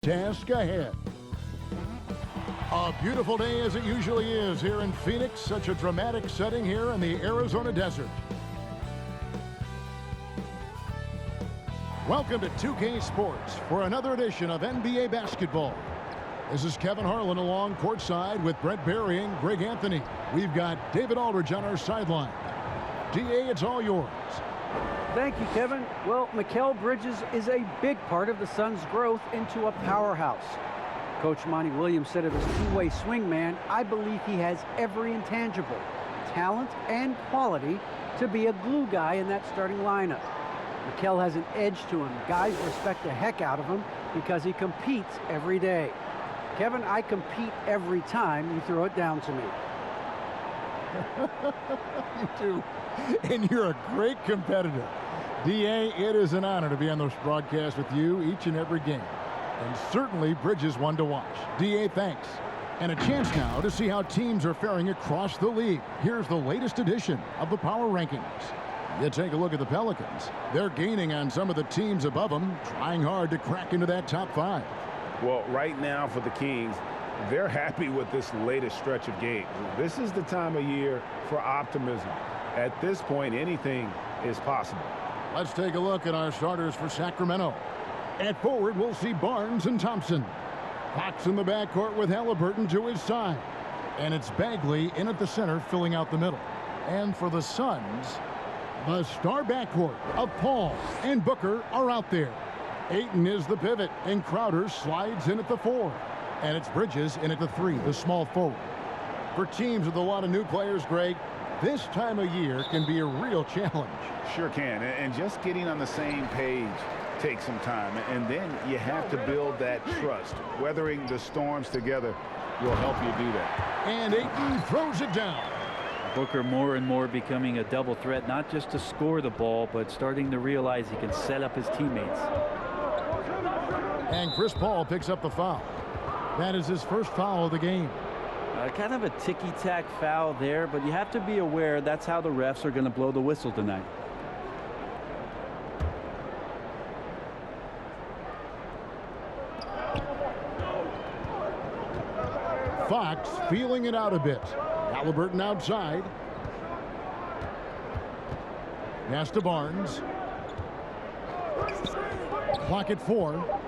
Task ahead. A beautiful day as it usually is here in Phoenix, such a dramatic setting here in the Arizona desert. Welcome to 2K Sports for another edition of NBA basketball. This is Kevin Harlan along courtside with Brett Barry and Greg Anthony. We've got David Aldridge on our sideline. DA, it's all yours. Thank you, Kevin. Well, Mikal Bridges is a big part of the Suns' growth into a powerhouse. Coach Monty Williams said of his two-way swing man, I believe he has every intangible, talent and quality to be a glue guy in that starting lineup. Mikal has an edge to him. Guys respect the heck out of him because he competes every day. Kevin, I compete every time you throw it down to me. You do. And you're a great competitor. DA, it is an honor to be on this broadcast with you each and every game. And certainly Bridges one to watch. DA, thanks. And a chance now to see how teams are faring across the league. Here's the latest edition of the Power Rankings. You take a look at the Pelicans. They're gaining on some of the teams above them, trying hard to crack into that top five. Well, right now for the Kings, they're happy with this latest stretch of games. This is the time of year for optimism. At this point, anything is possible. Let's take a look at our starters for Sacramento. At forward, we'll see Barnes and Thompson. Fox in the backcourt with Halliburton to his side. And it's Bagley in at the center, filling out the middle. And for the Suns, the star backcourt of Paul and Booker are out there. Ayton is the pivot, and Crowder slides in at the 4. And it's Bridges in at the 3, the small forward. For teams with a lot of new players, Greg, this time of year can be a real challenge. Sure can, and just getting on the same page takes some time, and then you have to build that trust. Weathering the storms together will help you do that. And Ayton throws it down. Booker more and more becoming a double threat, not just to score the ball, but starting to realize he can set up his teammates. And Chris Paul picks up the foul. That is his first foul of the game. Kind of a ticky-tack foul there, but you have to be aware that's how the refs are going to blow the whistle tonight. Fox feeling it out a bit. Halliburton outside. Pass to Barnes. Clock at 4.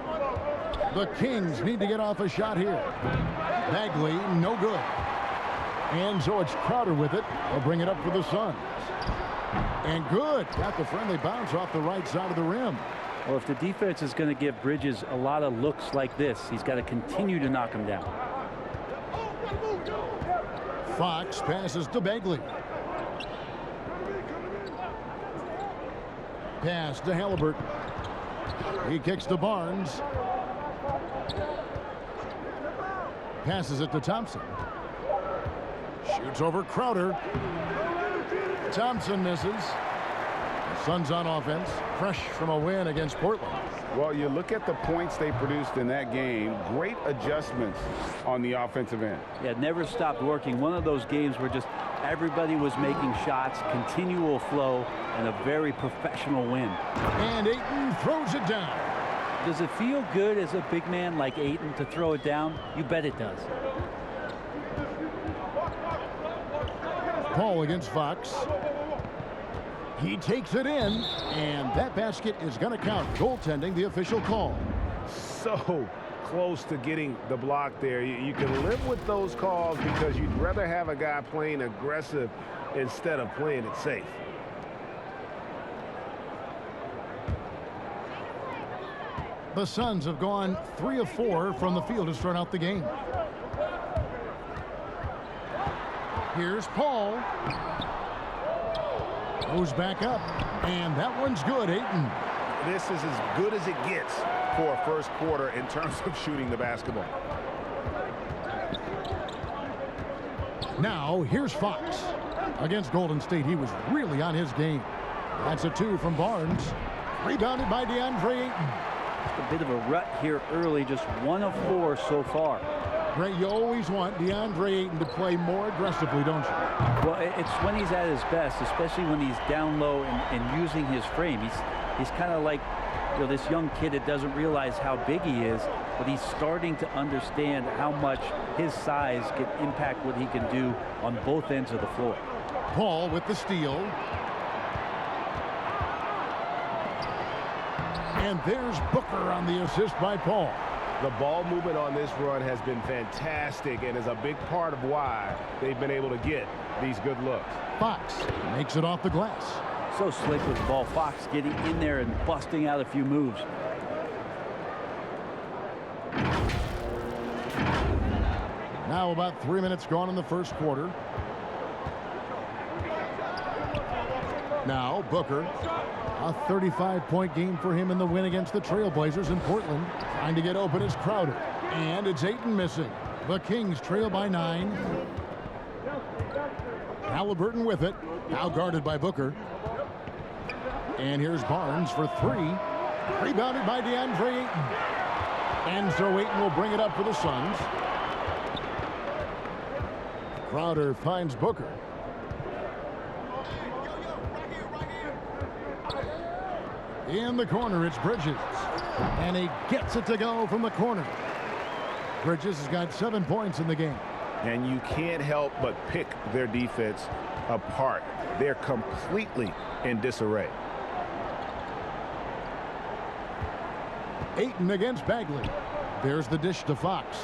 The Kings need to get off a shot here. Bagley, no good. And so it's Crowder with it. They'll bring it up for the Suns. And good. Got the friendly bounce off the right side of the rim. Well, if the defense is going to give Bridges a lot of looks like this, he's got to continue to knock him down. Fox passes to Bagley. Pass to Halliburton. He kicks to Barnes. Passes it to Thompson. Shoots over Crowder. Thompson misses. The Suns on offense, fresh from a win against Portland. Well, you look at the points they produced in that game. Great adjustments on the offensive end. Yeah, it never stopped working. One of those games where just everybody was making shots, continual flow, and a very professional win. And Ayton throws it down. Does it feel good as a big man like Ayton to throw it down? You bet it does. Paul against Fox. He takes it in, and that basket is going to count. Goaltending, the official call. So close to getting the block there. You can live with those calls because you'd rather have a guy playing aggressive instead of playing it safe. The Suns have gone 3 of 4 from the field to start out the game. Here's Paul. Goes back up, and that one's good, Ayton. This is as good as it gets for a first quarter in terms of shooting the basketball. Now, here's Fox. Against Golden State, he was really on his game. That's a 2 from Barnes. Rebounded by DeAndre Ayton. A bit of a rut here early, just 1 of 4 so far. Great, you always want DeAndre Ayton to play more aggressively, don't you? Well, it's when he's at his best, especially when he's down low and using his frame. He's kind of like, you know, this young kid that doesn't realize how big he is. but he's starting to understand how much his size can impact what he can do on both ends of the floor. Paul with the steal. And there's Booker on the assist by Paul. The ball movement on this run has been fantastic and is a big part of why they've been able to get these good looks. Fox makes it off the glass. So slick with the ball. Fox getting in there and busting out a few moves. Now about 3 minutes gone in the first quarter. Now Booker, a 35-point game for him in the win against the Trailblazers in Portland. Trying to get open is Crowder, and it's Ayton missing. The Kings trail by 9. Halliburton with it, now guarded by Booker. And here's Barnes for 3. Rebounded by DeAndre Ayton. And so Ayton will bring it up for the Suns. Crowder finds Booker. In the corner, it's Bridges. And he gets it to go from the corner. Bridges has got 7 points in the game. And you can't help but pick their defense apart. They're completely in disarray. Ayton against Bagley. There's the dish to Fox.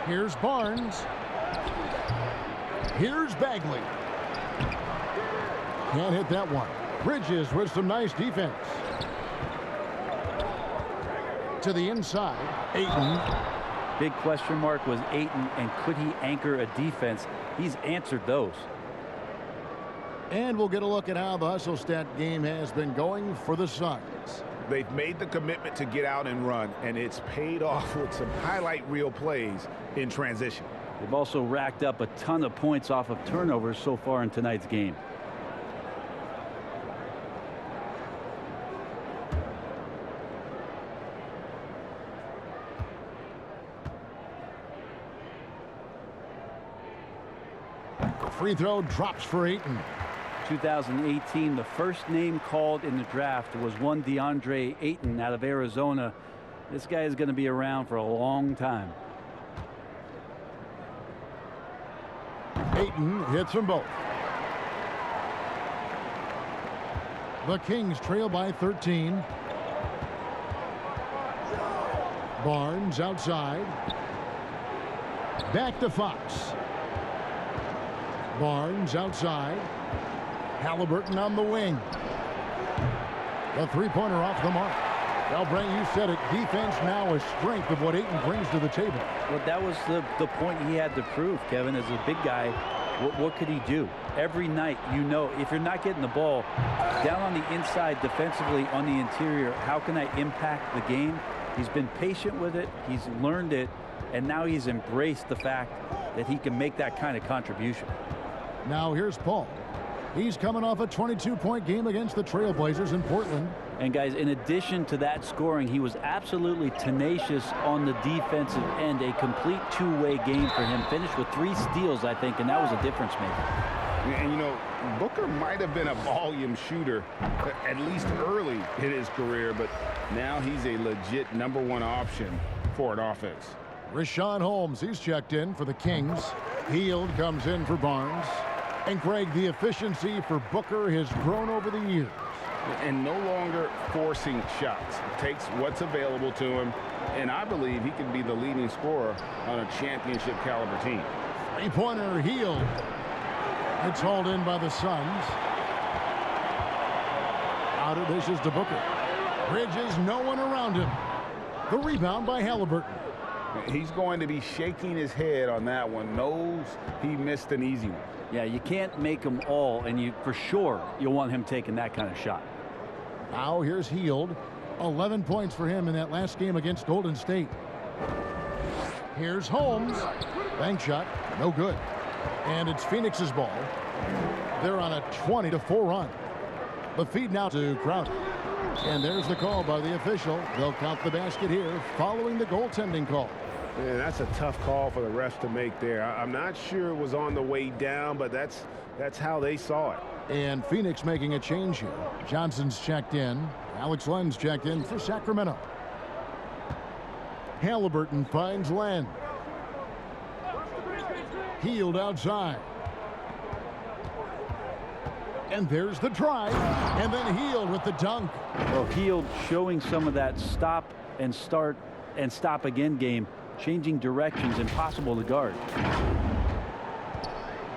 Here's Barnes. Here's Bagley. Can't hit that one. Bridges with some nice defense. To the inside, Ayton. Big question mark was Ayton, and could he anchor a defense? He's answered those. And we'll get a look at how the hustle stat game has been going for the Suns. They've made the commitment to get out and run, and it's paid off with some highlight reel plays in transition. They've also racked up a ton of points off of turnovers so far in tonight's game. Free throw drops for Ayton. 2018, the first name called in the draft was one DeAndre Ayton out of Arizona. This guy is going to be around for a long time. Ayton hits them both. The Kings trail by 13. Barnes outside. Back to Fox. Barnes outside. Halliburton on the wing. The three-pointer off the mark. Well, Brent, you said it. Defense now a strength of what Ayton brings to the table. Well, that was the point he had to prove, Kevin. As a big guy, what could he do? Every night, you know, if you're not getting the ball down on the inside defensively on the interior, how can I impact the game? He's been patient with it. He's learned it. And now he's embraced the fact that he can make that kind of contribution. Now here's Paul. He's coming off a 22-point game against the Trailblazers in Portland. And guys, in addition to that scoring, he was absolutely tenacious on the defensive end. A complete two-way game for him. Finished with 3 steals, I think, and that was a difference maker. And, you know, Booker might have been a volume shooter, at least early in his career, but now he's a legit #1 option for an offense. Richaun Holmes, he's checked in for the Kings. Hield comes in for Barnes. And Greg, the efficiency for Booker has grown over the years. And no longer forcing shots. Takes what's available to him, and I believe he can be the leading scorer on a championship caliber team. Three-pointer, Hield. It's hauled in by the Suns. Out of dishes to Booker. Bridges, no one around him. The rebound by Halliburton. He's going to be shaking his head on that one. Knows he missed an easy one. Yeah, you can't make them all, and for sure you'll want him taking that kind of shot. Now here's Hield. 11 points for him in that last game against Golden State. Here's Holmes. Bank shot, no good. And it's Phoenix's ball. They're on a 20-4 run. The feed now to Crowder. And there's the call by the official. They'll count the basket here following the goaltending call. Man, that's a tough call for the refs to make there. I'm not sure it was on the way down, but that's how they saw it. And Phoenix making a change here. Johnson's checked in. Alex Len's checked in for Sacramento. Halliburton finds Len. Hield outside. And there's the drive. And then Hield with the dunk. Well, Hield showing some of that stop and start and stop again game. Changing directions, impossible to guard.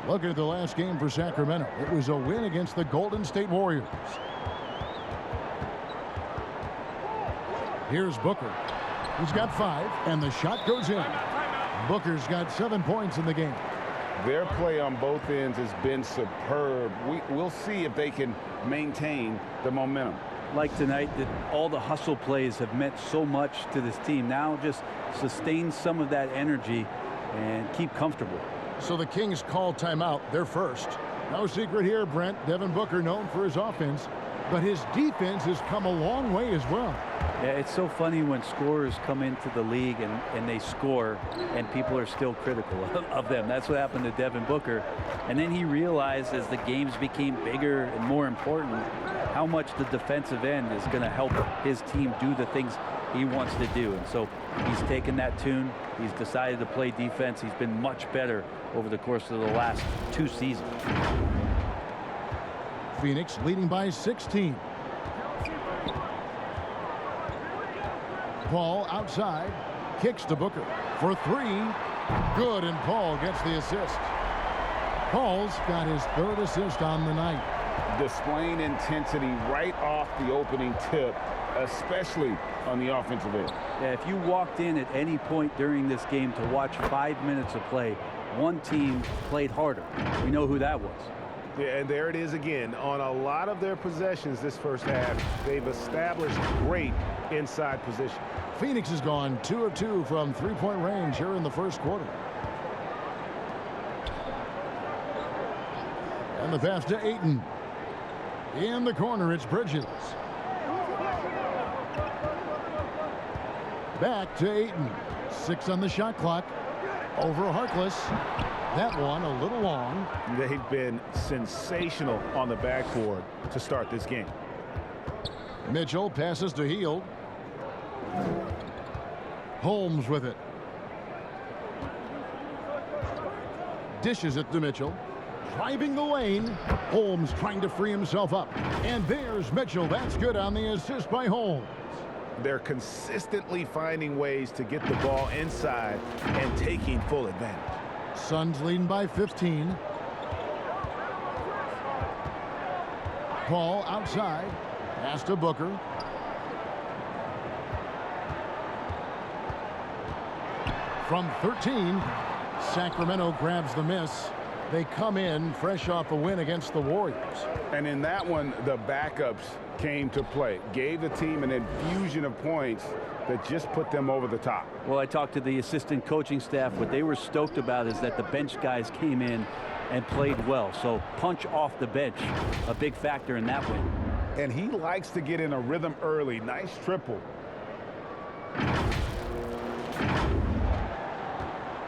Looking at the last game for Sacramento. It was a win against the Golden State Warriors. Here's Booker. He's got 5, and the shot goes in. Booker's got 7 points in the game. Their play on both ends has been superb. We'll see if they can maintain the momentum. Like tonight, that all the hustle plays have meant so much to this team. Now just sustain some of that energy and keep comfortable. So the Kings call timeout. They're first. No secret here, Brent. Devin Booker known for his offense, but his defense has come a long way as well. Yeah, it's so funny when scorers come into the league and they score and people are still critical of them. That's what happened to Devin Booker. And then he realized as the games became bigger and more important how much the defensive end is going to help his team do the things he wants to do. And so he's taken that tune. He's decided to play defense. He's been much better over the course of the last 2 seasons. Phoenix leading by 16. Paul outside, kicks to Booker for 3. Good, and Paul gets the assist. Paul's got his 3rd assist on the night. Displaying intensity right off the opening tip, especially on the offensive end. Yeah, if you walked in at any point during this game to watch 5 minutes of play, one team played harder. We know who that was. Yeah, and there it is again. On a lot of their possessions this first half, they've established great inside position. Phoenix has gone 2 of 2 from 3-point range here in the first quarter. And the pass to Ayton. In the corner, it's Bridges. Back to Ayton. 6 on the shot clock. Over Harkless. That one a little long. They've been sensational on the backboard to start this game. Mitchell passes to Hield. Holmes with it. Dishes it to Mitchell. Driving the lane. Holmes trying to free himself up. And there's Mitchell. That's good on the assist by Holmes. They're consistently finding ways to get the ball inside and taking full advantage. Suns leading by 15. Paul outside. Pass to Booker. From 13, Sacramento grabs the miss. They come in fresh off a win against the Warriors. And in that one, the backups came to play. Gave the team an infusion of points that just put them over the top. Well, I talked to the assistant coaching staff. What they were stoked about is that the bench guys came in and played well. So punch off the bench, a big factor in that win. And he likes to get in a rhythm early. Nice triple.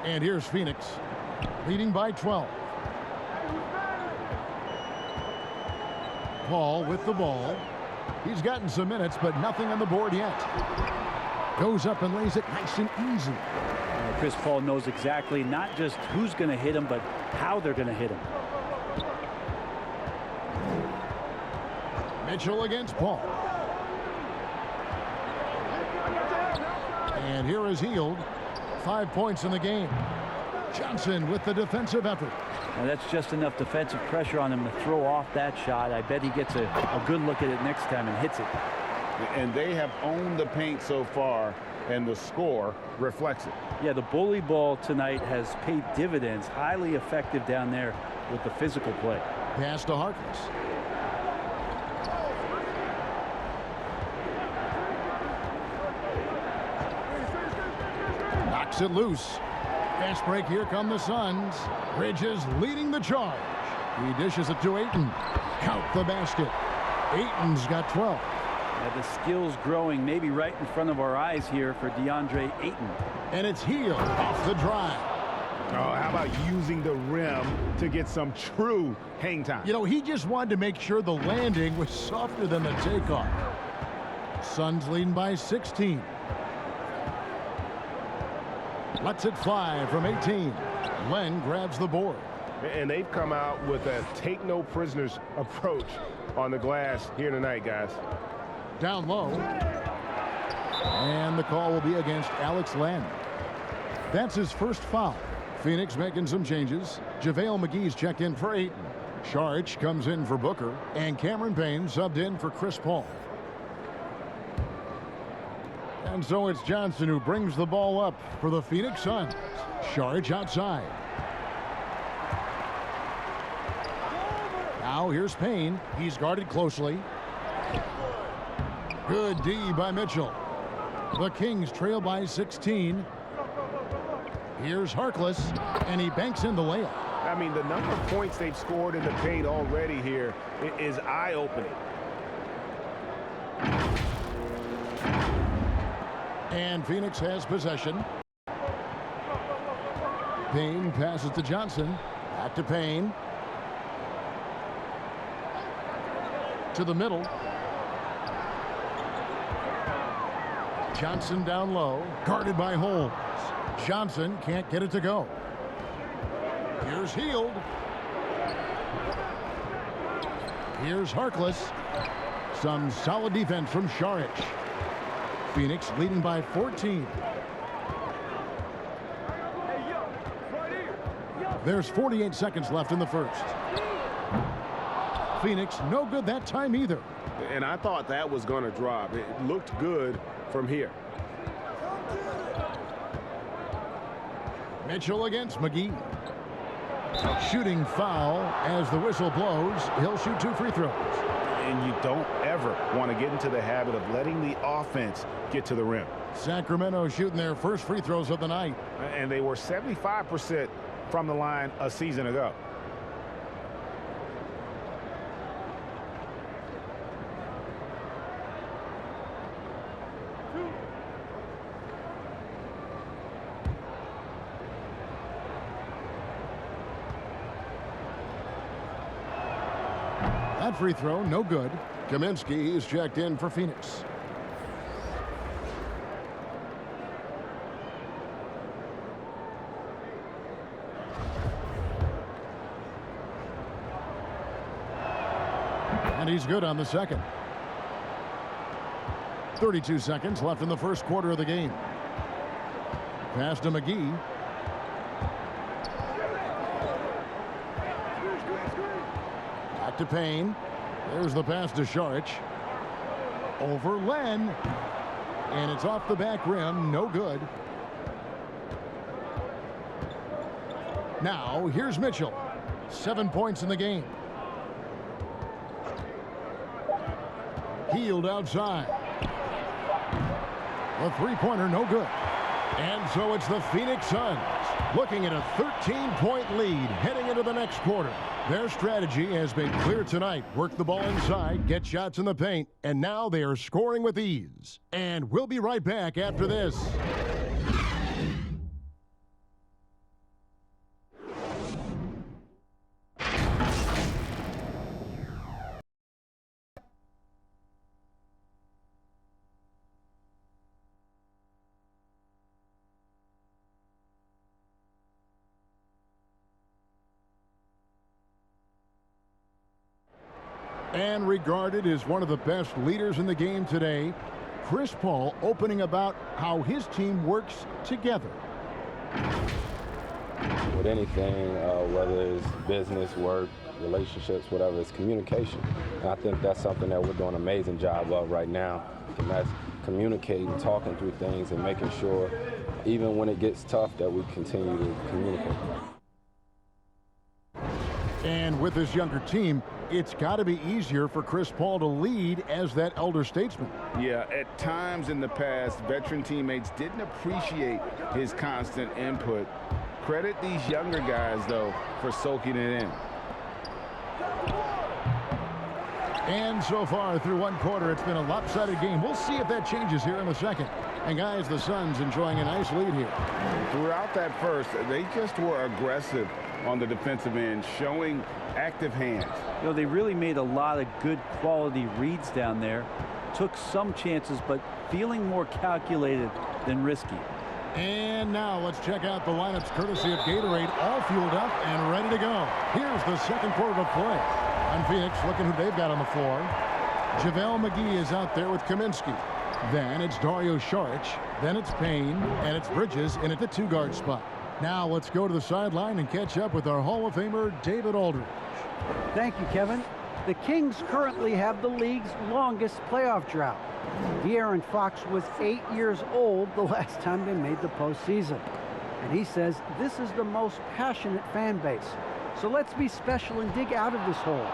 And here's Phoenix, leading by 12. Paul with the ball. He's gotten some minutes, but nothing on the board yet. Goes up and lays it nice and easy. Chris Paul knows exactly not just who's going to hit him, but how they're going to hit him. Mitchell against Paul. And here is Hield. 5 points in the game. Johnson with the defensive effort. Now that's just enough defensive pressure on him to throw off that shot. I bet he gets a good look at it next time and hits it. And they have owned the paint so far, and the score reflects it. Yeah, the bully ball tonight has paid dividends. Highly effective down there with the physical play. Pass to Harkless. Knocks it loose. Fast break. Here come the Suns. Bridges leading the charge. He dishes it to Ayton. Count the basket. Ayton's got 12. Yeah, the skills growing maybe right in front of our eyes here for DeAndre Ayton. And it's Hield off the drive. Oh, how about using the rim to get some true hang time? You know, he just wanted to make sure the landing was softer than the takeoff. Suns leading by 16. Lets it fly from 18. Len grabs the board. And they've come out with a take-no-prisoners approach on the glass here tonight, guys. Down low. And the call will be against Alex Len. That's his first foul. Phoenix making some changes. JaVale McGee's checked in for Ayton. Saric comes in for Booker. And Cameron Payne subbed in for Chris Paul. And so it's Johnson who brings the ball up for the Phoenix Suns. Saric outside. Now here's Payne. He's guarded closely. Good D by Mitchell. The Kings trail by 16. Here's Harkless, and he banks in the layup. I mean, the number of points they've scored in the paint already here is eye-opening. And Phoenix has possession. Payne passes to Johnson. Back to Payne. To the middle. Johnson down low. Guarded by Holmes. Johnson can't get it to go. Here's Hield. Here's Harkless. Some solid defense from Saric. Phoenix leading by 14. There's 48 seconds left in the first. Phoenix no good that time either. And I thought that was going to drop. It looked good from here. Mitchell against McGee. Shooting foul as the whistle blows. He'll shoot 2 free throws. And you don't ever want to get into the habit of letting the offense get to the rim. Sacramento shooting their first free throws of the night. And they were 75% from the line a season ago. That free throw, no good. Kaminsky is checked in for Phoenix. And he's good on the second. 32 seconds left in the first quarter of the game. Pass to McGee. Back to Payne. There's the pass to Saric. Over Len. And it's off the back rim. No good. Now, here's Mitchell. 7 points in the game. Hield outside. The three-pointer, no good. And so it's the Phoenix Suns looking at a 13-point lead heading into the next quarter. Their strategy has been clear tonight. Work the ball inside, get shots in the paint, and now they are scoring with ease. And we'll be right back after this. And regarded as one of the best leaders in the game today, Chris Paul opening about how his team works together. With anything, whether it's business, work, relationships, whatever, it's communication. And I think that's something that we're doing an amazing job of right now. And that's communicating, talking through things, and making sure, even when it gets tough, that we continue to communicate. And with this younger team, it's got to be easier for Chris Paul to lead as that elder statesman. Yeah, at times in the past, veteran teammates didn't appreciate his constant input. Credit these younger guys, though, for soaking it in. And so far through one quarter, it's been a lopsided game. We'll see if that changes here in the second. And guys, the Suns enjoying a nice lead here. Throughout that first, they just were aggressive on the defensive end, showing active hands. You know, they really made a lot of good quality reads down there. Took some chances, but feeling more calculated than risky. And now let's check out the lineups courtesy of Gatorade, all fueled up and ready to go. Here's the second quarter of play. On Phoenix, looking who they've got on the floor. JaVale McGee is out there with Kaminsky. Then it's Dario Saric. Then it's Payne. And it's Bridges in at the two-guard spot. Now let's go to the sideline and catch up with our Hall of Famer, David Aldridge. Thank you, Kevin. The Kings currently have the league's longest playoff drought. De'Aaron Fox was 8 years old the last time they made the postseason. And he says this is the most passionate fan base. So let's be special and dig out of this hole.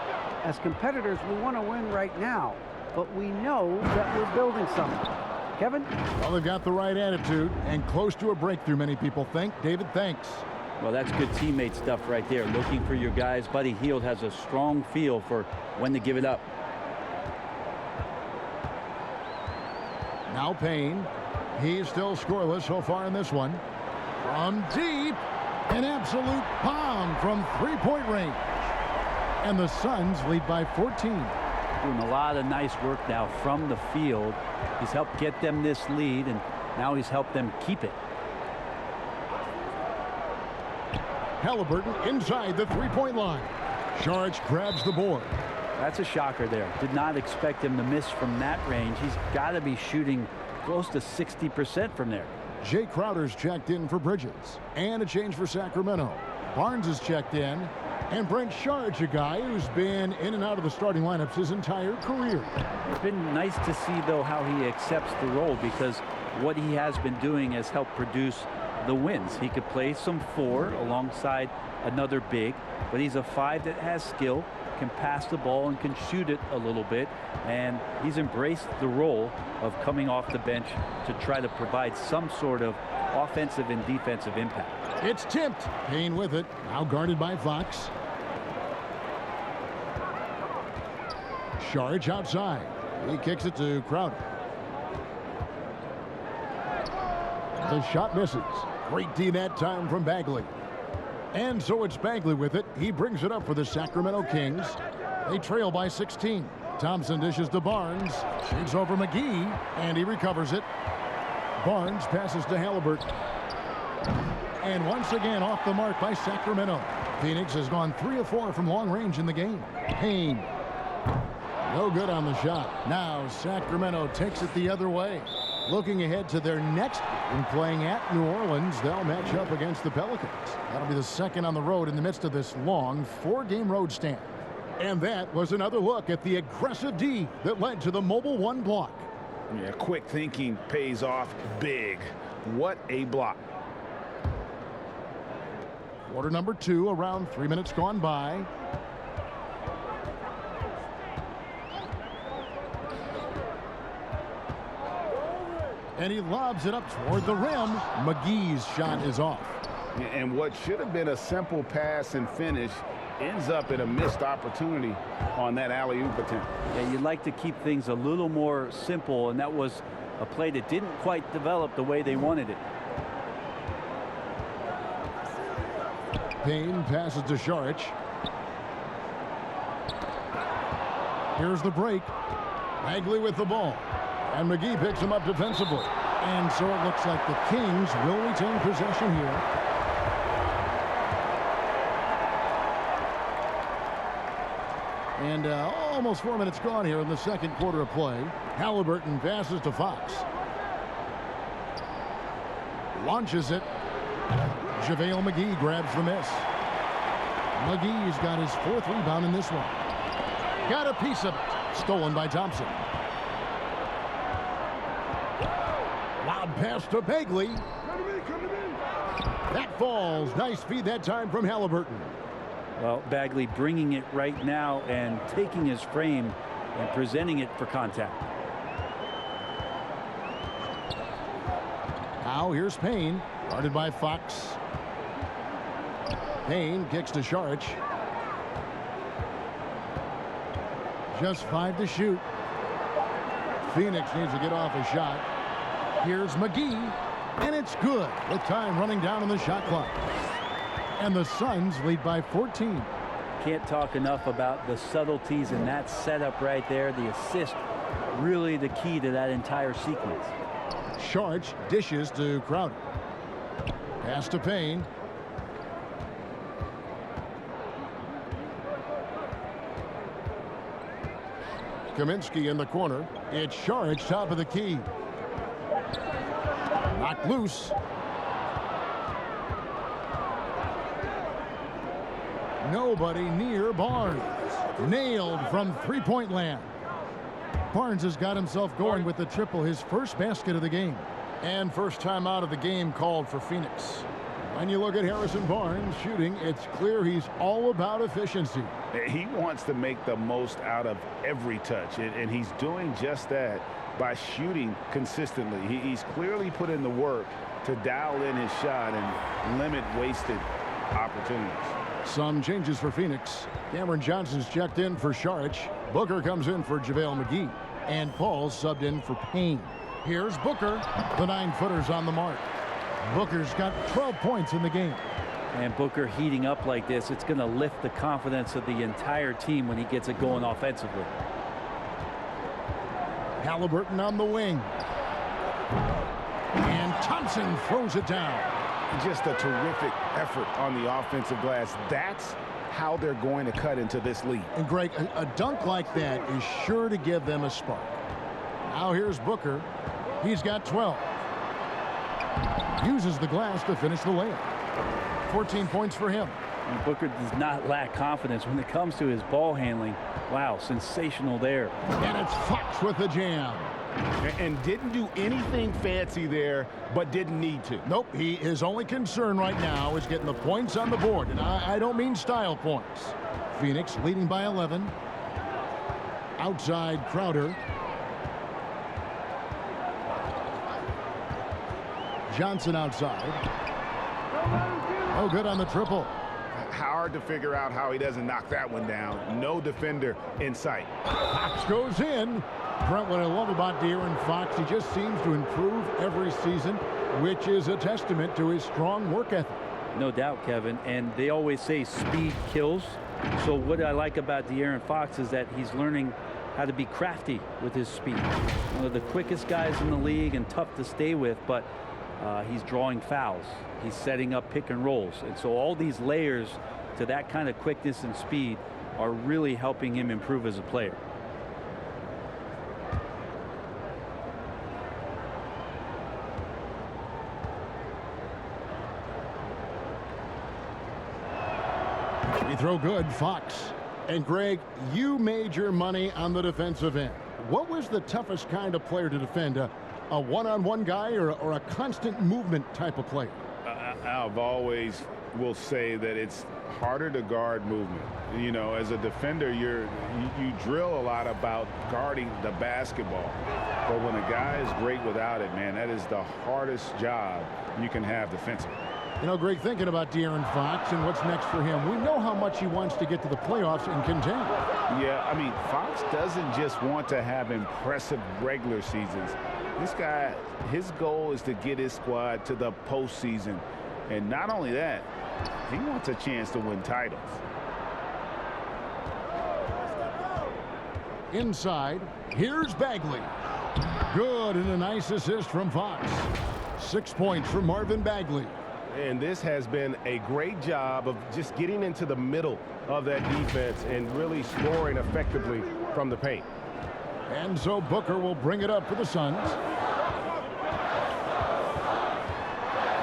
As competitors, we want to win right now, but we know that we're building something. Kevin? Well, they've got the right attitude and close to a breakthrough, many people think. David, thanks. Well, that's good teammate stuff right there. Looking for your guys. Buddy Hield has a strong feel for when to give it up. Now Payne. He's still scoreless so far in this one. From deep, an absolute bomb from three-point range. And the Suns lead by 14. Doing a lot of nice work now from the field. He's helped get them this lead, and now he's helped them keep it. Halliburton inside the three-point line. Saric grabs the board. That's a shocker there. Did not expect him to miss from that range. He's got to be shooting close to 60% from there. Jay Crowder's checked in for Bridges. And a change for Sacramento. Barnes is checked in. And Brent Saric, a guy who's been in and out of the starting lineups his entire career. It's been nice to see, though, how he accepts the role, because what he has been doing has helped produce the wins. He could play some four alongside another big, but he's a five that has skill, can pass the ball and can shoot it a little bit, and he's embraced the role of coming off the bench to try to provide some sort of offensive and defensive impact. It's tipped. Payne with it, now guarded by Fox. Saric outside. He kicks it to Crowder. The shot misses. Great D that time from Bagley. And so it's Bagley with it. He brings it up for the Sacramento Kings. They trail by 16. Thompson dishes to Barnes. Shoots over McGee, and he recovers it. Barnes passes to Halliburton. And once again off the mark by Sacramento. Phoenix has gone 3 of 4 from long range in the game. Payne. No good on the shot. Now Sacramento takes it the other way. Looking ahead to their next game, playing at New Orleans, they'll match up against the Pelicans. That'll be the second on the road in the midst of this long 4-game road stand. And that was another look at the aggressive D that led to the Mobile One block. Yeah, quick thinking pays off big. What a block. Quarter number 2, around 3 minutes gone by. And he lobs it up toward the rim. McGee's shot is off. And what should have been a simple pass and finish ends up in a missed opportunity on that alley-oop attempt. Yeah, you'd like to keep things a little more simple, and that was a play that didn't quite develop the way they wanted it. Payne passes to Saric. Here's the break. Bagley with the ball. And McGee picks him up defensively. And so it looks like the Kings will retain possession here. And almost 4 minutes gone here in the second quarter of play. Halliburton passes to Fox. Launches it. JaVale McGee grabs the miss. McGee's got his 4th rebound in this one. Got a piece of it. Stolen by Thompson. Loud pass to Bagley. That falls. Nice feed that time from Halliburton. Well, Bagley bringing it right now and taking his frame and presenting it for contact. Now here's Payne, guarded by Fox. Payne kicks to Saric. Just 5 to shoot. Phoenix needs to get off a shot. Here's McGee, and it's good with time running down on the shot clock. And the Suns lead by 14. Can't talk enough about the subtleties in that setup right there. The assist, really the key to that entire sequence. Sharch dishes to Crowder. Pass to Payne. Kaminsky in the corner. It's Sharch, top of the key. Knocked loose. Nobody near Barnes. Nailed from three-point land. Barnes has got himself going with the triple, his first basket of the game. And first time out of the game called for Phoenix. When you look at Harrison Barnes shooting, it's clear he's all about efficiency. He wants to make the most out of every touch, and he's doing just that by shooting consistently. He's clearly put in the work to dial in his shot and limit wasted opportunities. Some changes for Phoenix. Cameron Johnson's checked in for Sharch. Booker comes in for JaVale McGee. And Paul's subbed in for Payne. Here's Booker. The 9-footer's on the mark. Booker's got 12 points in the game. And Booker heating up like this, it's going to lift the confidence of the entire team when he gets it going offensively. Halliburton on the wing. And Thompson throws it down. Just a terrific effort on the offensive glass. That's how they're going to cut into this lead. And Greg, a dunk like that is sure to give them a spark. Now here's Booker. He's got 12. Uses the glass to finish the layup. 14 points for him. And Booker does not lack confidence when it comes to his ball handling. Wow, sensational there. And it's Fox with the jam. And didn't do anything fancy there, but didn't need to. Nope, his only concern right now is getting the points on the board. And I don't mean style points. Phoenix leading by 11. Outside Crowder. Johnson outside. Oh, good on the triple. Hard to figure out how he doesn't knock that one down. No defender in sight. Fox goes in. Brent, what I love about De'Aaron Fox, he just seems to improve every season, which is a testament to his strong work ethic. No doubt, Kevin. And they always say speed kills. So what I like about De'Aaron Fox is that he's learning how to be crafty with his speed. One of the quickest guys in the league and tough to stay with, but he's drawing fouls. He's setting up pick and rolls. And so all these layers to that kind of quickness and speed are really helping him improve as a player. Free throw good, Fox. And Greg, you made your money on the defensive end. What was the toughest kind of player to defend? A one-on-one guy or a constant movement type of player? I've always will say that it's harder to guard movement. You know, as a defender, you drill a lot about guarding the basketball. But when a guy is great without it, man, that is the hardest job you can have defensively. You know, Greg, thinking about De'Aaron Fox and what's next for him, we know how much he wants to get to the playoffs and contend. Yeah, I mean, Fox doesn't just want to have impressive regular seasons. This guy, his goal is to get his squad to the postseason. And not only that, he wants a chance to win titles. Inside, here's Bagley. Good, and a nice assist from Fox. 6 points from Marvin Bagley. And this has been a great job of just getting into the middle of that defense and really scoring effectively from the paint. And so Booker will bring it up for the Suns.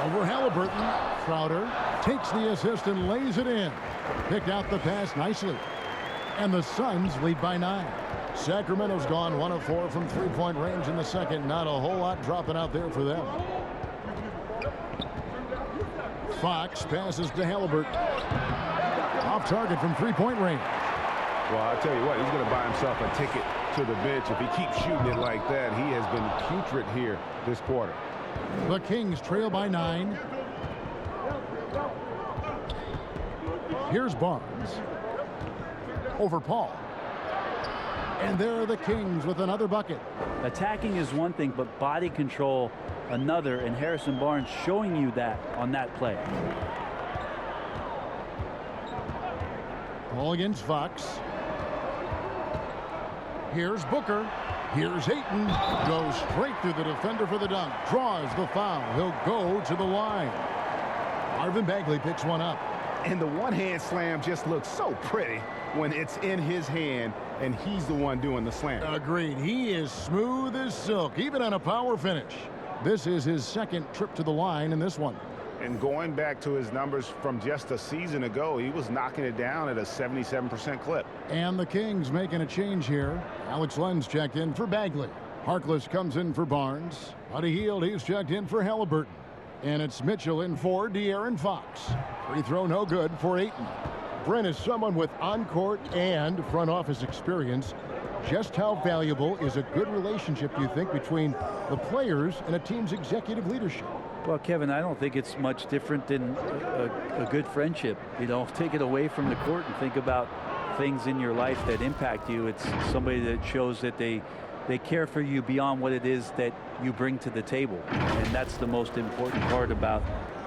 Over Halliburton. Crowder takes the assist and lays it in. Picked out the pass nicely. And the Suns lead by 9. Sacramento's gone 1 of 4 from three-point range in the second. Not a whole lot dropping out there for them. Fox passes to Halliburton. Off target from three-point range. Well, I'll tell you what, he's going to buy himself a ticket to the bench. If he keeps shooting it like that, he has been putrid here this quarter. The Kings trail by 9. Here's Barnes. Over Paul. And there are the Kings with another bucket. Attacking is one thing, but body control another, and Harrison Barnes showing you that on that play. Ball against Fox. Here's Booker. Here's Ayton. Goes straight through the defender for the dunk. Draws the foul. He'll go to the line. Marvin Bagley picks one up. And the one-hand slam just looks so pretty when it's in his hand and he's the one doing the slam. Agreed. He is smooth as silk, even on a power finish. This is his second trip to the line in this one. And going back to his numbers from just a season ago, he was knocking it down at a 77% clip. And the Kings making a change here. Alex Len's checked in for Bagley. Harkless comes in for Barnes. Buddy Hield, he's checked in for Halliburton. And it's Mitchell in for De'Aaron Fox. Free throw no good for Ayton. Brent is someone with on-court and front office experience. Just how valuable is a good relationship, do you think, between the players and a team's executive leadership? Well, Kevin, I don't think it's much different than a good friendship. You know, take it away from the court and think about things in your life that impact you. It's somebody that shows that they care for you beyond what it is that you bring to the table. And that's the most important part about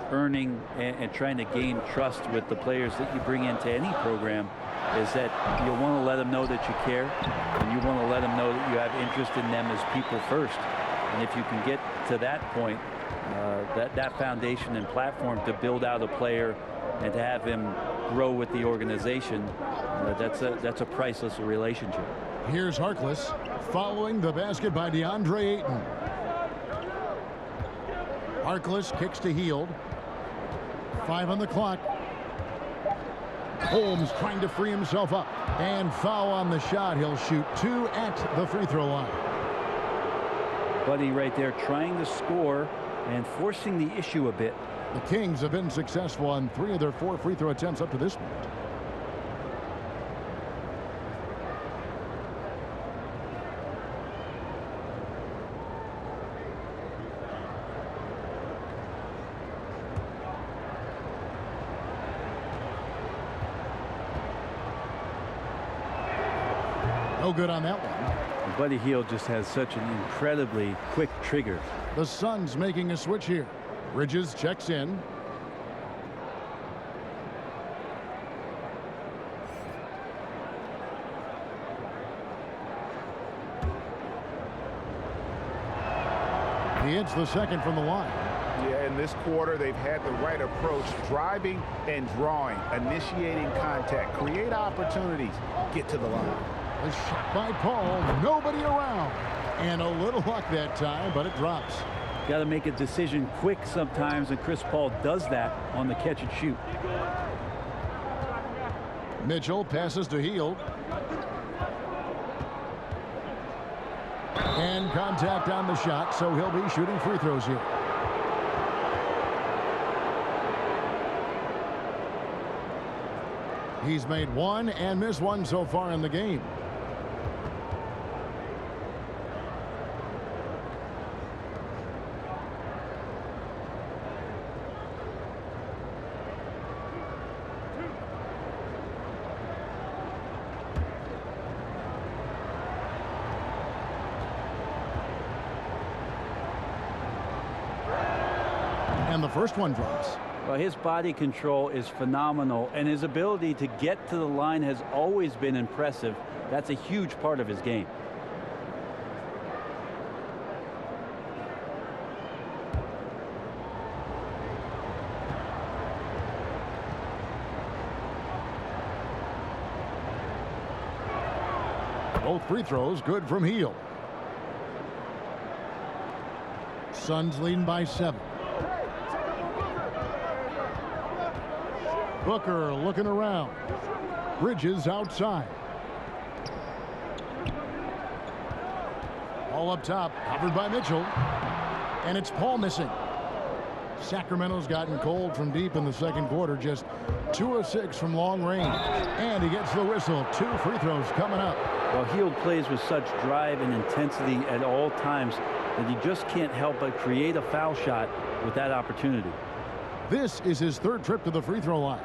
earning and trying to gain trust with the players that you bring into any program, is that you want to let them know that you care, and you want to let them know that you have interest in them as people first. And if you can get to that point, that foundation and platform to build out a player and to have him grow with the organization, that's a priceless relationship. Here's Harkless following the basket by DeAndre Ayton. Harkless kicks to Hield. 5 on the clock. Holmes trying to free himself up. And foul on the shot. He'll shoot 2 at the free throw line. Buddy right there trying to score and forcing the issue a bit. The Kings have been successful on 3 of their 4 free throw attempts up to this point. No good on that one. Buddy Hield just has such an incredibly quick trigger. The Suns making a switch here. Bridges checks in. He hits the second from the line. Yeah, in this quarter, they've had the right approach, driving and drawing, initiating contact, create opportunities, get to the line. A shot by Paul, nobody around. And a little luck that time, but it drops. Got to make a decision quick sometimes, and Chris Paul does that on the catch and shoot. Mitchell passes to Hield. And contact on the shot, so he'll be shooting free throws here. He's made 1 and missed 1 so far in the game. And the first one drops. Well, his body control is phenomenal, and his ability to get to the line has always been impressive. That's a huge part of his game. Both free throws good from Hield. Suns leading by 7. Booker looking around. Bridges outside. All up top, covered by Mitchell. And it's Paul missing. Sacramento's gotten cold from deep in the second quarter. Just 2 of 6 from long range. And he gets the whistle. 2 free throws coming up. Well, Hield plays with such drive and intensity at all times that he just can't help but create a foul shot with that opportunity. This is his 3rd trip to the free throw line.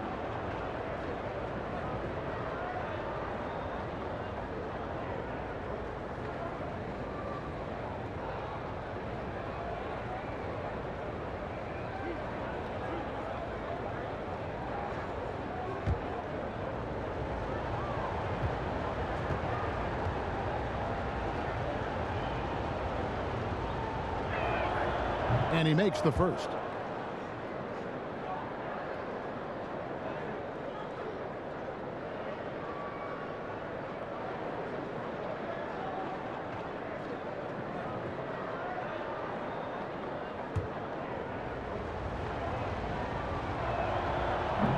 And he makes the first.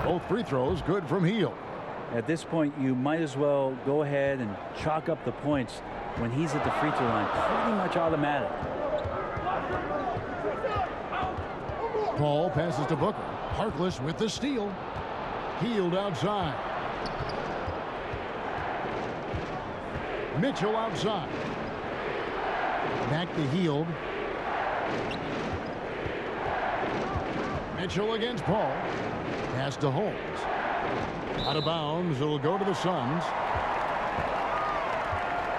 Both free throws good from Hield. At this point, you might as well go ahead and chalk up the points when he's at the free throw line. Pretty much automatic. Paul passes to Booker. Harkless with the steal. Hield outside. Mitchell outside. Back to Hield. Mitchell against Paul. Pass to Holmes. Out of bounds. It'll go to the Suns.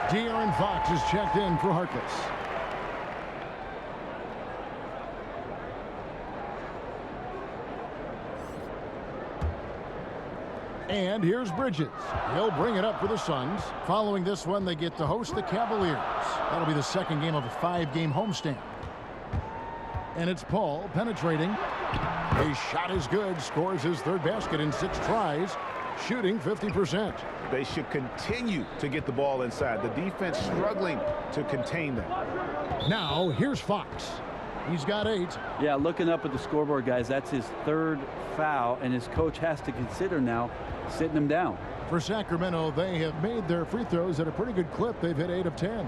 De'Aaron Fox is checked in for Harkless. And here's Bridges. He'll bring it up for the Suns. Following this one, they get to host the Cavaliers. That'll be the second game of a 5-game homestand. And it's Paul penetrating. His shot is good. Scores his third basket in 6 tries. Shooting 50%. They should continue to get the ball inside. The defense struggling to contain them. Now, here's Fox. He's got 8. Yeah, looking up at the scoreboard, guys, that's his 3rd foul, and his coach has to consider now sitting him down. For Sacramento, they have made their free throws at a pretty good clip. They've hit 8 of 10.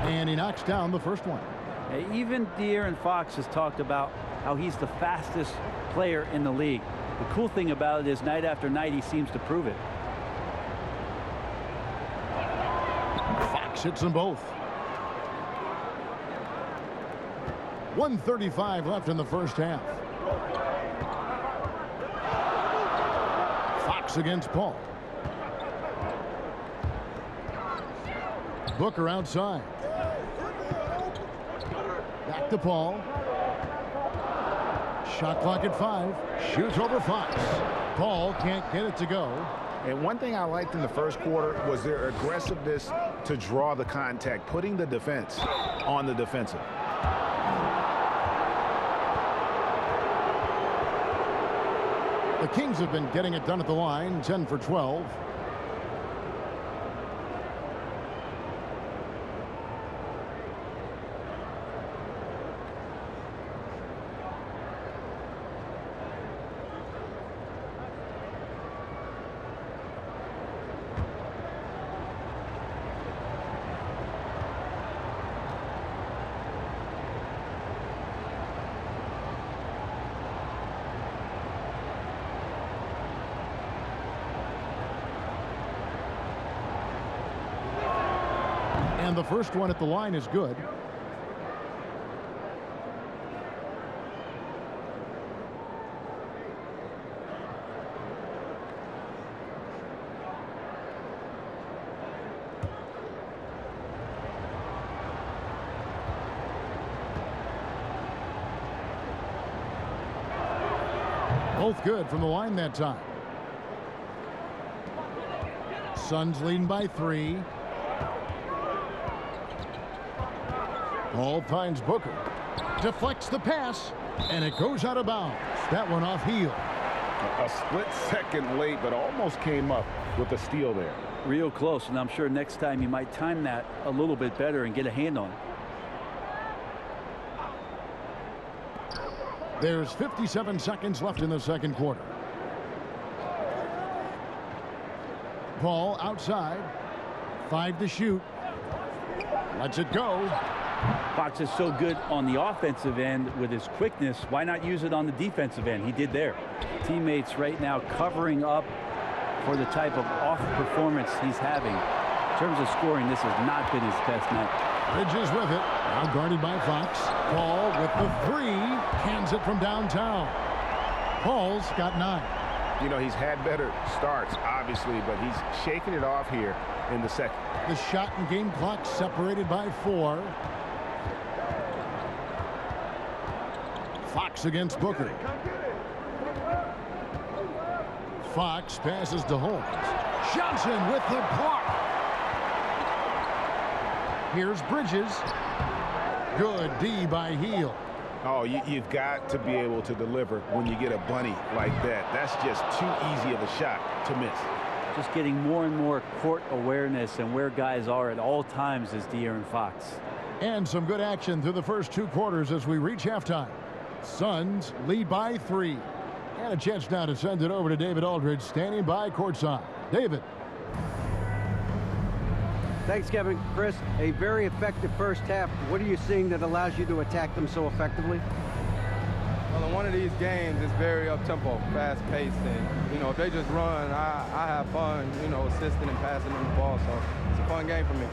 And he knocks down the first one. Even De'Aaron Fox has talked about how he's the fastest player in the league. The cool thing about it is night after night he seems to prove it. Fox hits them both. 1:35 left in the first half. Fox against Paul. Booker outside. Back to Paul. Shot clock at 5. Shoots over Fox. Paul can't get it to go. And one thing I liked in the first quarter was their aggressiveness to draw the contact, putting the defense on the defensive. The Kings have been getting it done at the line, 10 for 12. And the first one at the line is good. Both good from the line that time. Suns leading by 3. Paul finds Booker. Deflects the pass, and it goes out of bounds. That one off Hield. A split second late, but almost came up with a steal there. Real close, and I'm sure next time you might time that a little bit better and get a hand on it. There's 57 seconds left in the second quarter. Paul outside. 5 to shoot. Lets it go. Fox is so good on the offensive end with his quickness. Why not use it on the defensive end? He did there. Teammates right now covering up for the type of off performance he's having. In terms of scoring, this has not been his best night. Bridges with it. Now guarded by Fox. Paul with the 3. Cans it from downtown. Paul's got 9. You know, he's had better starts, obviously, but he's shaking it off here in the second. The shot and game clock separated by 4. Fox against Booker. Fox passes to Holmes. Johnson with the block. Here's Bridges. Good D by Heel. Oh, you've got to be able to deliver when you get a bunny like that. That's just too easy of a shot to miss. Just getting more and more court awareness and where guys are at all times is De'Aaron Fox. And some good action through the first 2 quarters as we reach halftime. Suns lead by 3. And a chance now to send it over to David Aldridge, standing by courtside. David. Thanks, Kevin. Chris, a very effective first half. What are you seeing that allows you to attack them so effectively? Well, in one of these games, it's very up-tempo, fast-paced, and, if they just run, I have fun, assisting and passing them the ball, so it's a fun game for me.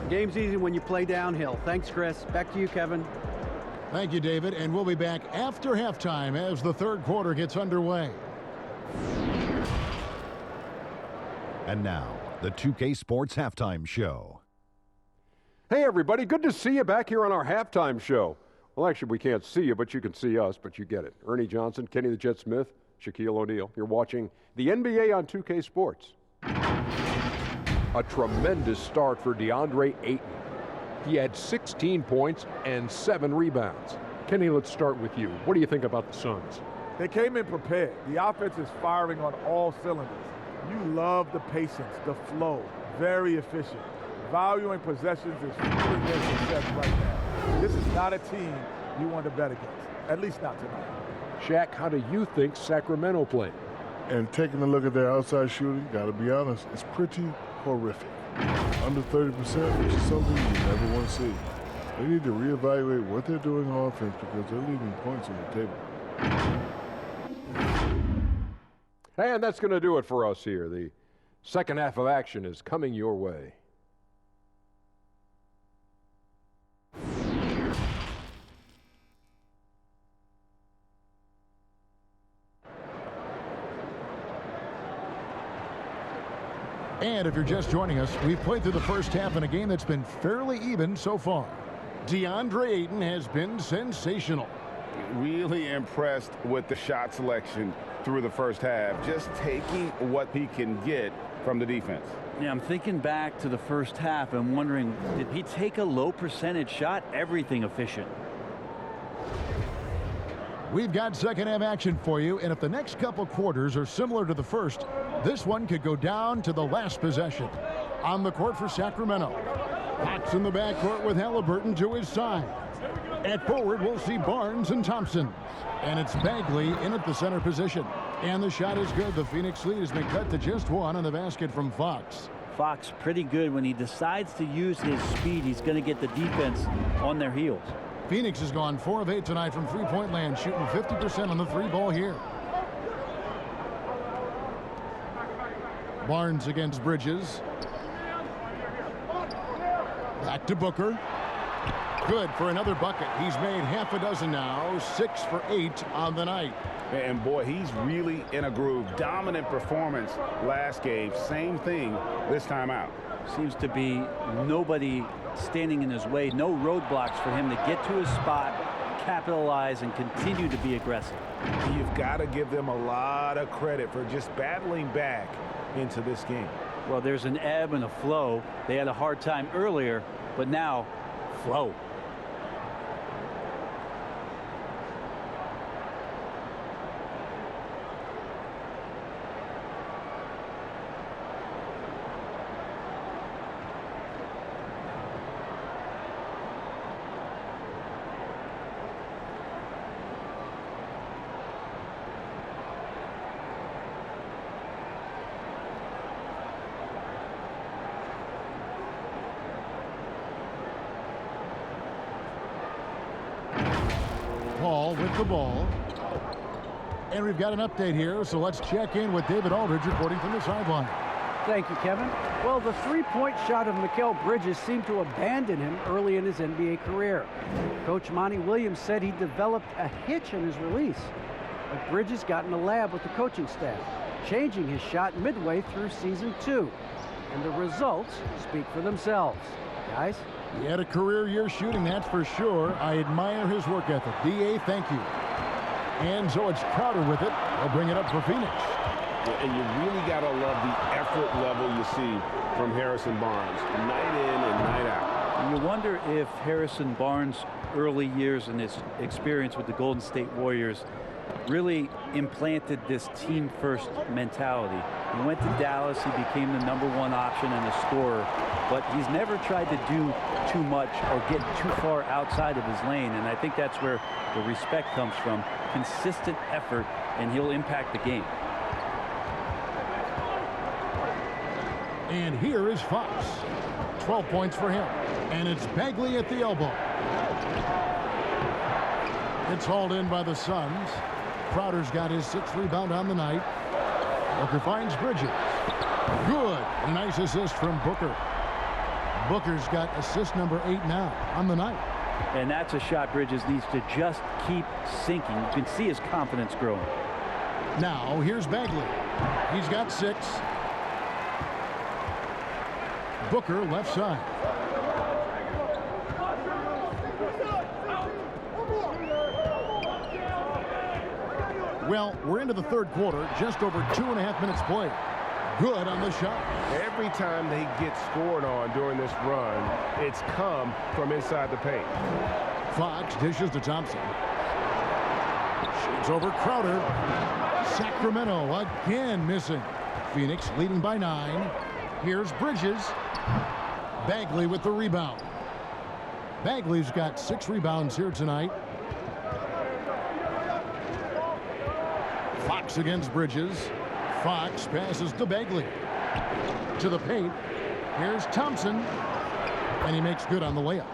Game's easy when you play downhill. Thanks, Chris. Back to you, Kevin. Thank you, David, and we'll be back after halftime as the third quarter gets underway. And now, the 2K Sports Halftime Show. Hey, everybody. Good to see you back here on our halftime show. Well, actually, we can't see you, but you can see us, but you get it. Ernie Johnson, Kenny the Jet Smith, Shaquille O'Neal. You're watching the NBA on 2K Sports. A tremendous start for DeAndre Ayton. He had 16 points and 7 rebounds. Kenny, let's start with you. What do you think about the Suns? They came in prepared. The offense is firing on all cylinders. You love the patience, the flow, very efficient. Valuing possessions is fueling their success right now. This is not a team you want to bet against, at least not tonight. Shaq, how do you think Sacramento played? And taking a look at their outside shooting, got to be honest, it's pretty horrific. Under 30%, which is something you never want to see. They need to reevaluate what they're doing on offense because they're leaving points on the table. And that's going to do it for us here. The second half of action is coming your way. And if you're just joining us, we've played through the first half in a game that's been fairly even so far. DeAndre Ayton has been sensational. Really impressed with the shot selection through the first half, just taking what he can get from the defense. Yeah, I'm thinking back to the first half and wondering, did he take a low percentage shot? Everything efficient. We've got second half action for you, and if the next couple quarters are similar to the first, this one could go down to the last possession. On the court for Sacramento. Fox in the backcourt with Halliburton to his side. At forward, we'll see Barnes and Thompson. And it's Bagley in at the center position. And the shot is good. The Phoenix lead has been cut to just 1 on the basket from Fox. Fox pretty good. When he decides to use his speed, he's going to get the defense on their heels. Phoenix has gone 4 of 8 tonight from three-point land, shooting 50% on the 3-ball here. Barnes against Bridges. Back to Booker. Good for another bucket. He's made half a dozen now, 6 for 8 on the night. And boy, he's really in a groove. Dominant performance last game. Same thing this time out. Seems to be nobody standing in his way. No roadblocks for him to get to his spot, capitalize, and continue to be aggressive. You've got to give them a lot of credit for just battling back into this game. Well, there's an ebb and a flow. They had a hard time earlier, but now, flow. Paul with the ball. And we've got an update here, so let's check in with David Aldridge reporting from the sideline. Thank you, Kevin. Well, the three-point shot of Mikal Bridges seemed to abandon him early in his NBA career. Coach Monty Williams said he developed a hitch in his release. But Bridges got in the lab with the coaching staff, changing his shot midway through season 2. And the results speak for themselves. Guys? He had a career year shooting, that's for sure. I admire his work ethic. D.A., thank you. And so it's Crowder with it. They'll bring it up for Phoenix. And you really got to love the effort level you see from Harrison Barnes, night in and night out. You wonder if Harrison Barnes' early years and his experience with the Golden State Warriors really implanted this team-first mentality. He went to Dallas, he became the #1 option and a scorer, but he's never tried to do too much or get too far outside of his lane, and I think that's where the respect comes from. Consistent effort, and he'll impact the game. And here is Fox. 12 points for him. And it's Bagley at the elbow. It's hauled in by the Suns. Crowder's got his 6th rebound on the night. Booker finds Bridges. Good. Nice assist from Booker. Booker's got assist number 8 now on the night. And that's a shot Bridges needs to just keep sinking. You can see his confidence growing. Now here's Bagley. He's got 6. Booker left side. Well, we're into the 3rd quarter, just over 2.5 minutes played. Good on the shot. Every time they get scored on during this run, it's come from inside the paint. Fox dishes to Thompson. Shoots over Crowder. Sacramento again missing. Phoenix leading by 9. Here's Bridges. Bagley with the rebound. Bagley's got 6 rebounds here tonight. Fox against Bridges. Fox passes to Bagley. To the paint. Here's Thompson. And he makes good on the layup.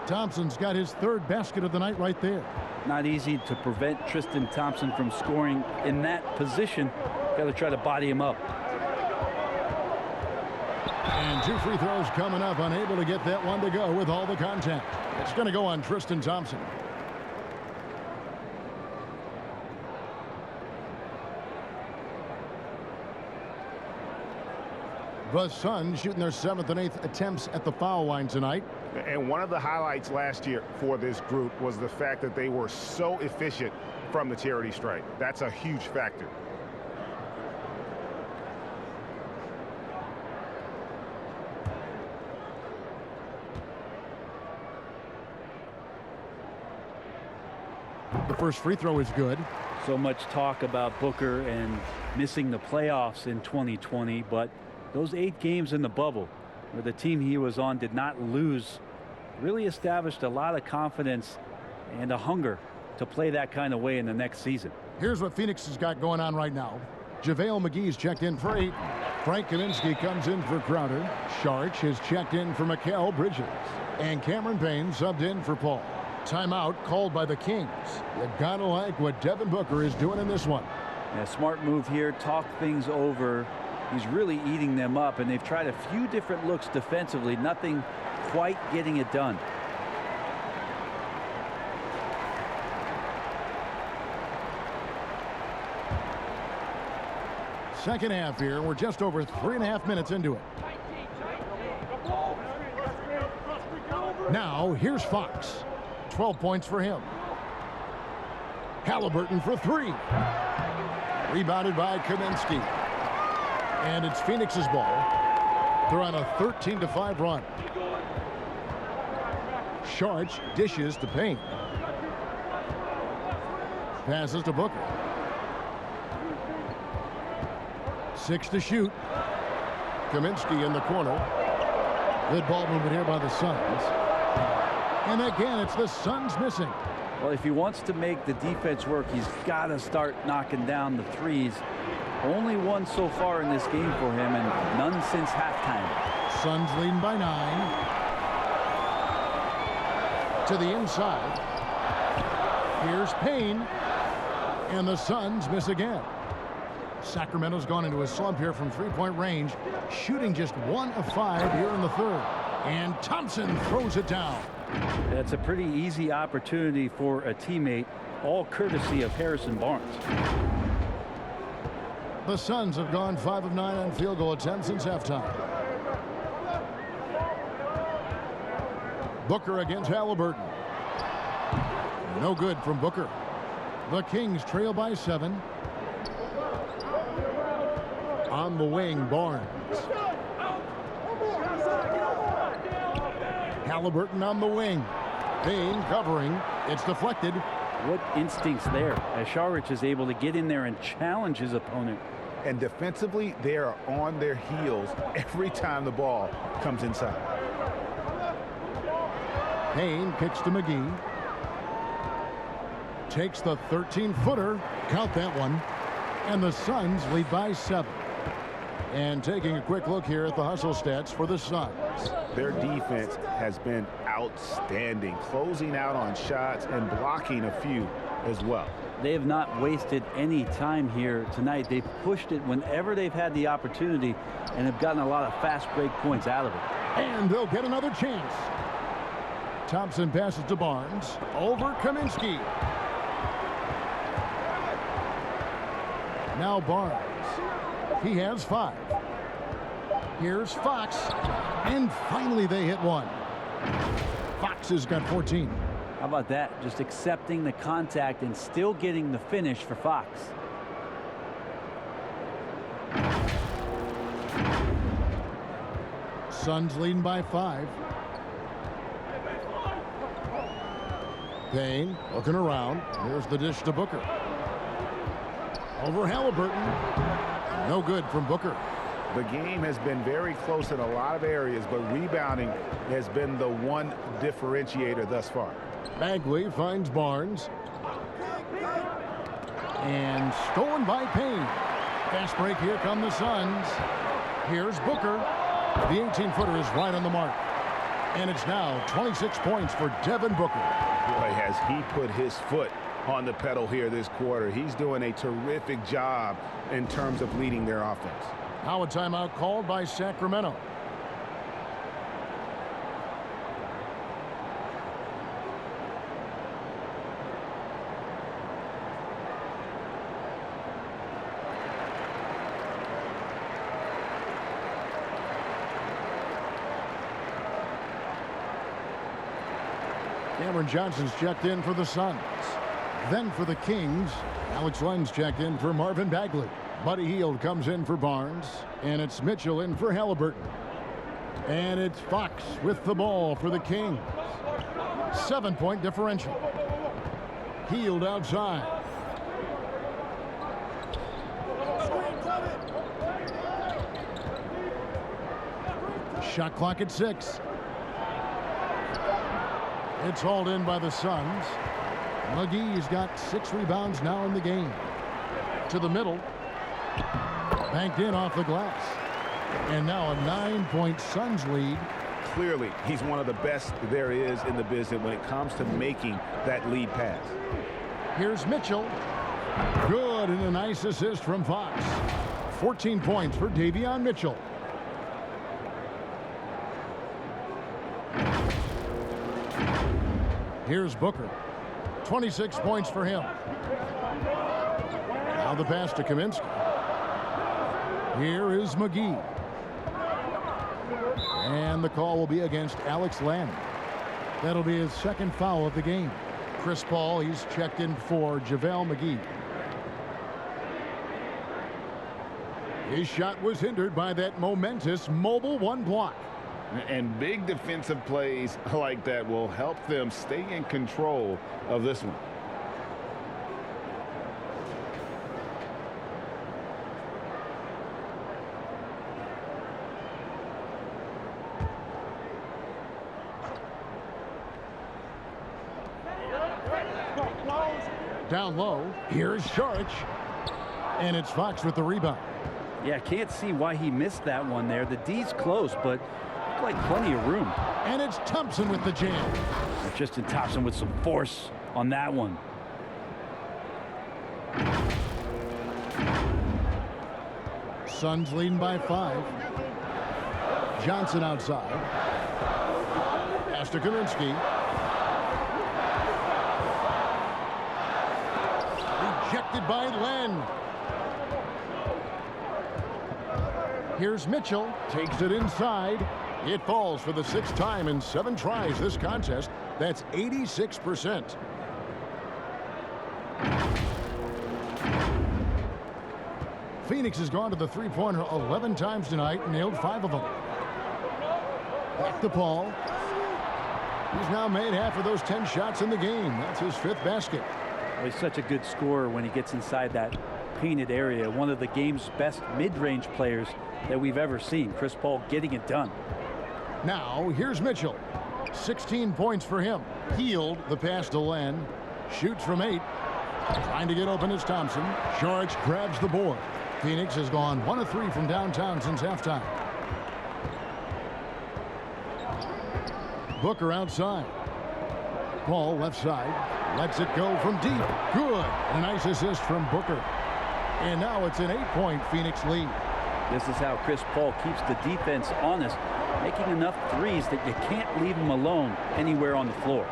Thompson's got his 3rd basket of the night right there. Not easy to prevent Tristan Thompson from scoring in that position. Got to try to body him up. And 2 free throws coming up. Unable to get that one to go with all the contact. It's going to go on Tristan Thompson. The Suns shooting their 7th and 8th attempts at the foul line tonight. And one of the highlights last year for this group was the fact that they were so efficient from the charity stripe. That's a huge factor. The first free throw is good. So much talk about Booker and missing the playoffs in 2020, but those 8 games in the bubble where the team he was on did not lose really established a lot of confidence and a hunger to play that kind of way in the next season. Here's what Phoenix has got going on right now. JaVale McGee's checked in for 8. Frank Kaminsky comes in for Crowder. Sharch has checked in for Mikal Bridges. And Cameron Payne subbed in for Paul. Timeout called by the Kings. You gotta like what Devin Booker is doing in this one. Yeah, smart move here. Talk things over. He's really eating them up, and they've tried a few different looks defensively. Nothing quite getting it done. Second half here. We're just over 3.5 minutes into it. Now, here's Fox. 12 points for him. Halliburton for 3. Rebounded by Kaminsky. And it's Phoenix's ball. They're on a 13-5 run. Sharch dishes to Payne. Passes to Booker. 6 to shoot. Kaminsky in the corner. Good ball movement here by the Suns. And again, it's the Suns missing. Well, if he wants to make the defense work, he's got to start knocking down the threes. Only 1 so far in this game for him, and none since halftime. Suns leading by 9. To the inside. Here's Payne. And the Suns miss again. Sacramento's gone into a slump here from 3-point range, shooting just 1 of 5 here in the 3rd. And Thompson throws it down. That's a pretty easy opportunity for a teammate, all courtesy of Harrison Barnes. The Suns have gone 5 of 9 on field goal attempts since halftime. Booker against Halliburton. No good from Booker. The Kings trail by 7. On the wing, Barnes. Halliburton on the wing. Payne covering. It's deflected. What instincts there as Saric is able to get in there and challenge his opponent. And defensively, they are on their heels every time the ball comes inside. Payne kicks to McGee. Takes the 13-footer. Count that one. And the Suns lead by 7. And taking a quick look here at the hustle stats for the Suns. Their defense has been outstanding, closing out on shots and blocking a few as well. They have not wasted any time here tonight. They've pushed it whenever they've had the opportunity and have gotten a lot of fast break points out of it. And they'll get another chance. Thompson passes to Barnes. Over Kaminsky. Now Barnes. He has 5. Here's Fox. And finally they hit one. Fox has got 14. How about that? Just accepting the contact and still getting the finish for Fox. Suns leading by 5. Payne looking around. Here's the dish to Booker. Over Halliburton. No good from Booker. The game has been very close in a lot of areas, but rebounding has been the one differentiator thus far. Bagley finds Barnes. And stolen by Payne. Fast break, here come the Suns. Here's Booker. The 18-footer is right on the mark. And it's now 26 points for Devin Booker. Boy, has he put his foot on the pedal here this quarter. He's doing a terrific job in terms of leading their offense. Now a timeout called by Sacramento. Cameron Johnson's checked in for the Suns. Then for the Kings, Alex Len's checked in for Marvin Bagley. Buddy Hield comes in for Barnes, and it's Mitchell in for Halliburton. And it's Fox with the ball for the Kings. 7-point differential. Hield outside. Shot clock at 6. It's hauled in by the Suns. McGee's got 6 rebounds now in the game. To the middle. Banked in off the glass. And now a 9-point Suns lead. Clearly, he's one of the best there is in the business when it comes to making that lead pass. Here's Mitchell. Good, and a nice assist from Fox. 14 points for Davion Mitchell. Here's Booker. 26 points for him. Now the pass to Kaminsky. Here is McGee. And the call will be against Alex Len. That'll be his second foul of the game. Chris Paul, he's checked in for JaVale McGee. His shot was hindered by that momentous mobile 1 block. And big defensive plays like that will help them stay in control of this one. Down low, here's Saric. And it's Fox with the rebound. Yeah, can't see why he missed that one there. The D's close, but like plenty of room. And it's Thompson with the jam. Justin Thompson with some force on that one. Suns leading by 5. Johnson outside. Pass to Kaminsky. Rejected by Len. Here's Mitchell. Takes it inside. It falls for the 6th time in 7 tries this contest. That's 86%. Phoenix has gone to the three-pointer 11 times tonight and nailed 5 of them. Back to Paul. He's now made half of those 10 shots in the game. That's his 5th basket. Well, he's such a good scorer when he gets inside that painted area. One of the game's best mid-range players that we've ever seen. Chris Paul getting it done. Now, here's Mitchell. 16 points for him. Healed the pass to Len. Shoots from 8. Trying to get open is Thompson. George grabs the board. Phoenix has gone 1 of 3 from downtown since halftime. Booker outside. Paul left side. Lets it go from deep. Good. A nice assist from Booker. And now it's an 8-point Phoenix lead. This is how Chris Paul keeps the defense honest, making enough threes that you can't leave him alone anywhere on the floor.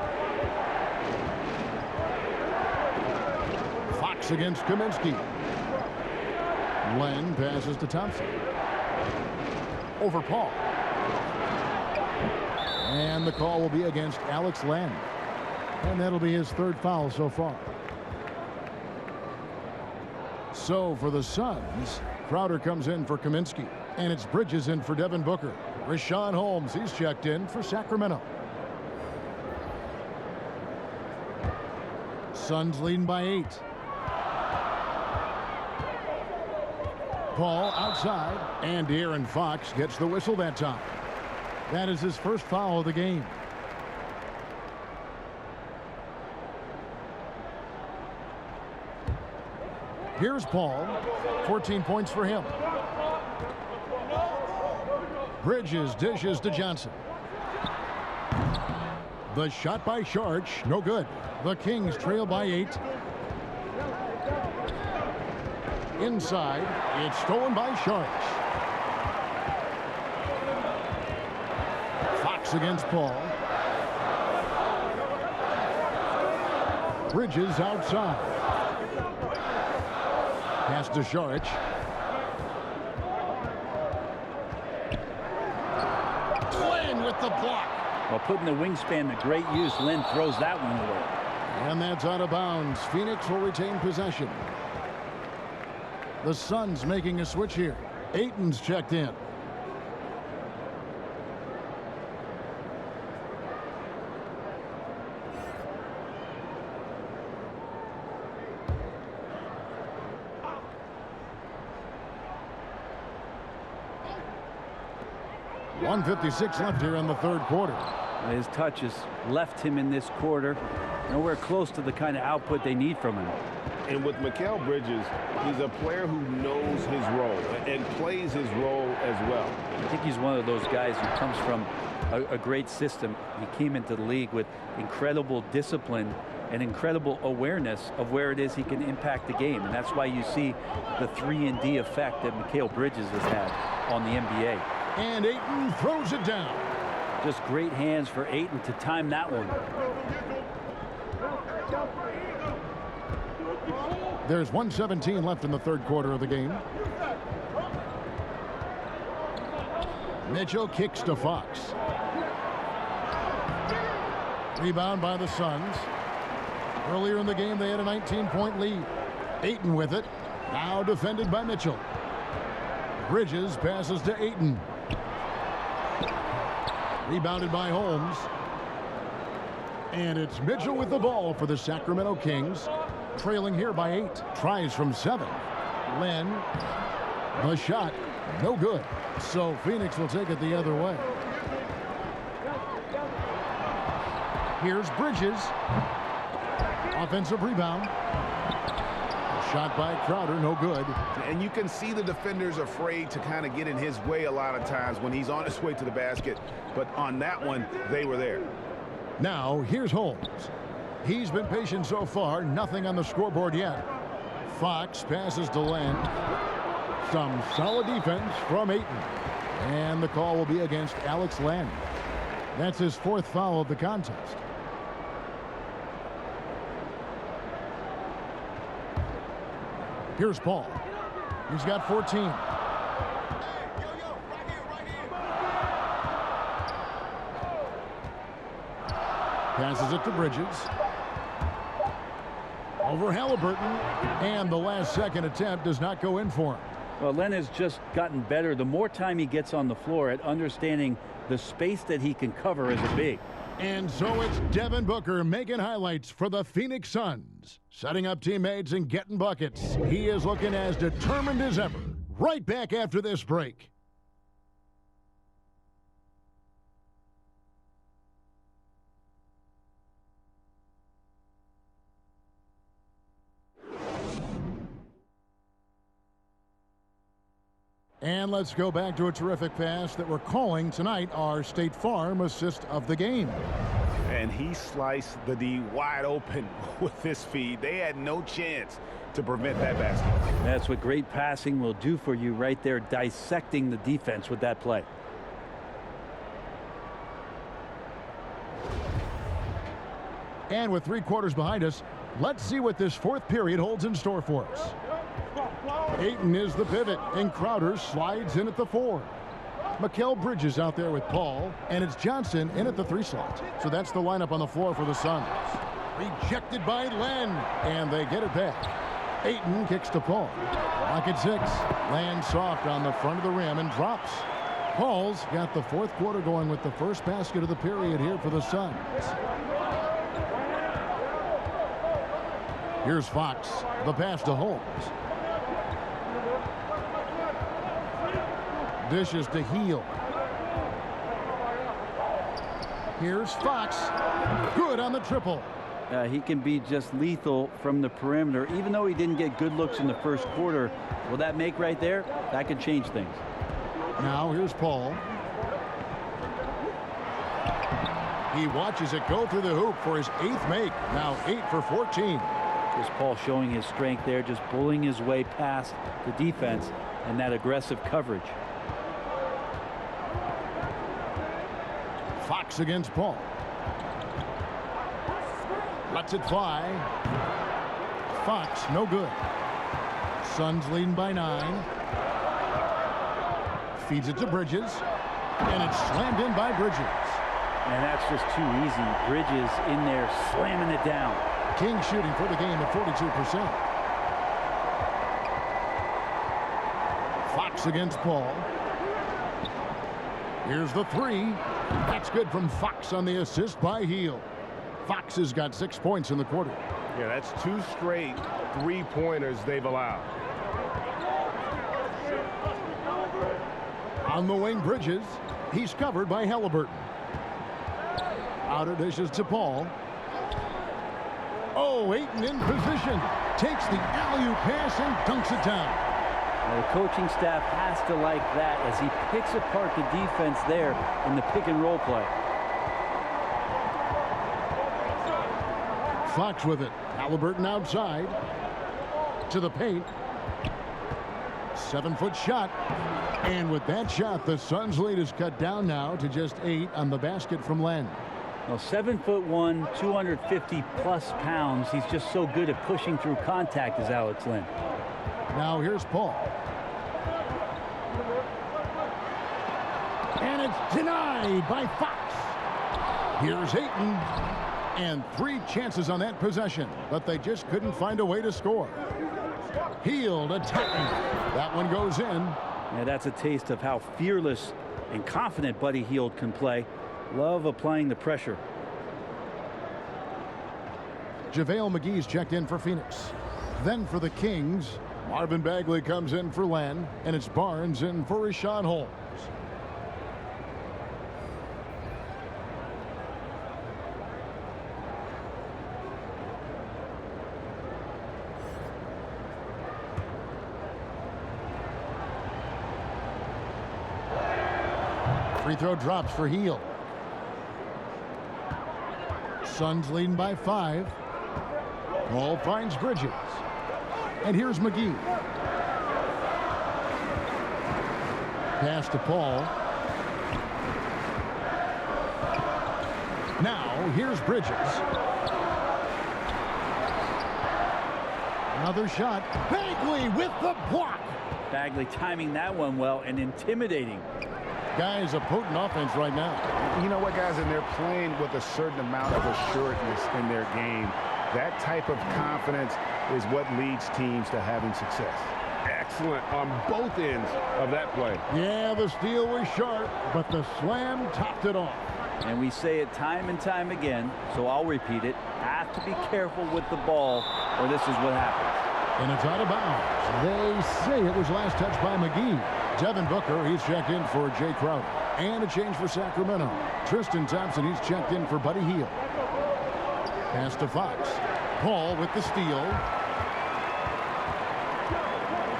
Fox against Kaminsky. Len passes to Thompson. Over Paul. And the call will be against Alex Len. And that'll be his 3rd foul so far. So for the Suns, Crowder comes in for Kaminsky. And it's Bridges in for Devin Booker. Rashawn Holmes, he's checked in for Sacramento. Suns leading by 8. Paul outside, and De'Aaron Fox gets the whistle that time. That is his 1st foul of the game. Here's Paul. 14 points for him. Bridges dishes to Johnson. The shot by Sharch, no good. The Kings trail by 8. Inside, it's stolen by Sharch. Fox against Paul. Bridges outside. Pass to Sharch. Len with the block. Well, putting the wingspan to great use, Len throws that one away. And that's out of bounds. Phoenix will retain possession. The Suns making a switch here. Ayton's checked in. .156 left here in the 3rd quarter. His touch has left him in this quarter. Nowhere close to the kind of output they need from him. And with Mikal Bridges, he's a player who knows his role and plays his role as well. I think he's one of those guys who comes from a great system. He came into the league with incredible discipline and incredible awareness of where it is he can impact the game. And that's why you see the 3-and-D effect that Mikal Bridges has had on the NBA. And Ayton throws it down. Just great hands for Ayton to time that one. There's 1:17 left in the 3rd quarter of the game. Mitchell kicks to Fox. Rebound by the Suns. Earlier in the game, they had a 19-point lead. Ayton with it. Now defended by Mitchell. Bridges passes to Ayton. Rebounded by Holmes. And it's Mitchell with the ball for the Sacramento Kings. Trailing here by 8. Tries from 7. Len. The shot. No good. So Phoenix will take it the other way. Here's Bridges. Offensive rebound. Shot by Crowder. No good. And you can see the defenders afraid to kind of get in his way a lot of times when he's on his way to the basket. But on that one, they were there. Now, here's Holmes. He's been patient so far. Nothing on the scoreboard yet. Fox passes to Len. Some solid defense from Ayton. And the call will be against Alex Len. That's his 4th foul of the contest. Here's Paul. He's got 14. Passes it to Bridges. Over Halliburton. And the last-second attempt does not go in for him. Well, Len has just gotten better. The more time he gets on the floor at understanding the space that he can cover as a big. And so it's Devin Booker making highlights for the Phoenix Suns. Setting up teammates and getting buckets. He is looking as determined as ever. Right back after this break. And let's go back to a terrific pass that we're calling tonight our State Farm assist of the game. And he sliced the D wide open with this feed. They had no chance to prevent that basket. That's what great passing will do for you right there, dissecting the defense with that play. And with 3 quarters behind us, let's see what this fourth period holds in store for us. Ayton is the pivot, and Crowder slides in at the 4. Mikal Bridges out there with Paul, and it's Johnson in at the 3 slot. So that's the lineup on the floor for the Suns. Rejected by Len, and they get it back. Ayton kicks to Paul. Lock at 6. Lands soft on the front of the rim and drops. Paul's got the fourth quarter going with the first basket of the period here for the Suns. Here's Fox. The pass to Holmes. Dishes to Heel. Here's Fox. Good on the triple. He can be just lethal from the perimeter, even though he didn't get good looks in the first quarter. Will that make right there? That could change things. Now here's Paul. He watches it go through the hoop for his 8th make. Now 8 for 14. Here's Paul showing his strength there, just bullying his way past the defense and that aggressive coverage. Fox against Paul. Lets it fly. Fox, no good. Suns leading by 9. Feeds it to Bridges. And it's slammed in by Bridges. And that's just too easy. Bridges in there slamming it down. King shooting for the game at 42%. Fox against Paul. Here's the 3. That's good from Fox on the assist by Heel. Fox has got 6 points in the quarter. Yeah, that's 2 straight 3-pointers they've allowed. On the wing, Bridges. He's covered by Halliburton. Outer dishes to Paul. Oh, Ayton in position. Takes the alley-oop pass and dunks it down. Now, the coaching staff has to like that as he picks apart the defense there in the pick-and-roll play. Fox with it. Halliburton outside. To the paint. 7-foot shot. And with that shot, the Suns' lead is cut down now to just 8 on the basket from Len. Well, 7'1", 250-plus pounds. He's just so good at pushing through contact as Alex Len. Now here's Paul. And it's denied by Fox. Here's Ayton. And 3 chances on that possession, but they just couldn't find a way to score. Healed attacking. That one goes in. Yeah, that's a taste of how fearless and confident Buddy Hield can play. Love applying the pressure. JaVale McGee's checked in for Phoenix. Then for the Kings, Marvin Bagley comes in for Len, and it's Barnes in for Rashawn Holmes. Free throw drops for Heel. Suns leading by 5. Paul finds Bridges. And here's McGee. Pass to Paul. Now here's Bridges. Another shot. Bagley with the block. Bagley timing that one well and intimidating. Guys, a potent offense right now. You know what, guys? And they're playing with a certain amount of assuredness in their game. That type of confidence is what leads teams to having success. Excellent on both ends of that play. Yeah, the steal was sharp, but the slam topped it off. And we say it time and time again, so I'll repeat it. Have to be careful with the ball, or this is what happens. And it's out of bounds. They say it was last touched by McGee. Devin Booker, he's checked in for Jay Crowder. And a change for Sacramento. Tristan Thompson, he's checked in for Buddy Hield. Pass to Fox. Paul with the steal.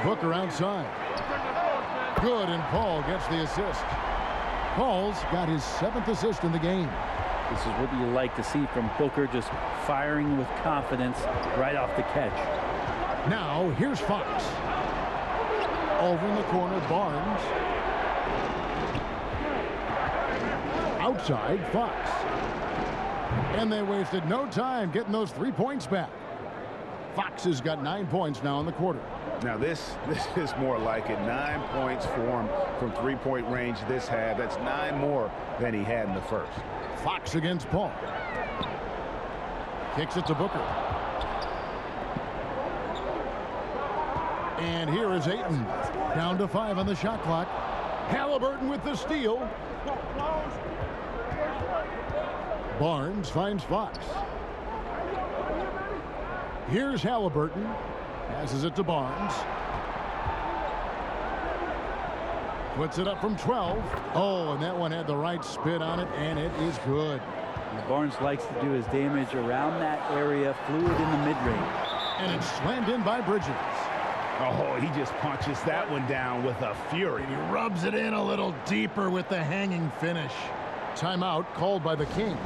Booker outside. Good, and Paul gets the assist. Paul's got his 7th assist in the game. This is what you like to see from Booker, just firing with confidence right off the catch. Now, here's Fox. Over in the corner, Barnes. Outside, Fox. And they wasted no time getting those 3 points back. Fox has got 9 points now in the quarter. Now, this is more like it. 9 points for him from three-point range this half. That's 9 more than he had in the first. Fox against Paul. Kicks it to Booker. And here is Ayton. Down to 5 on the shot clock. Halliburton with the steal. Barnes finds Fox. Here's Halliburton. Passes it to Barnes. Puts it up from 12. Oh, and that one had the right spin on it, and it is good. And Barnes likes to do his damage around that area, fluid in the mid-range. And it's slammed in by Bridges. Oh, he just punches that one down with a fury. He rubs it in a little deeper with the hanging finish. Timeout called by the Kings.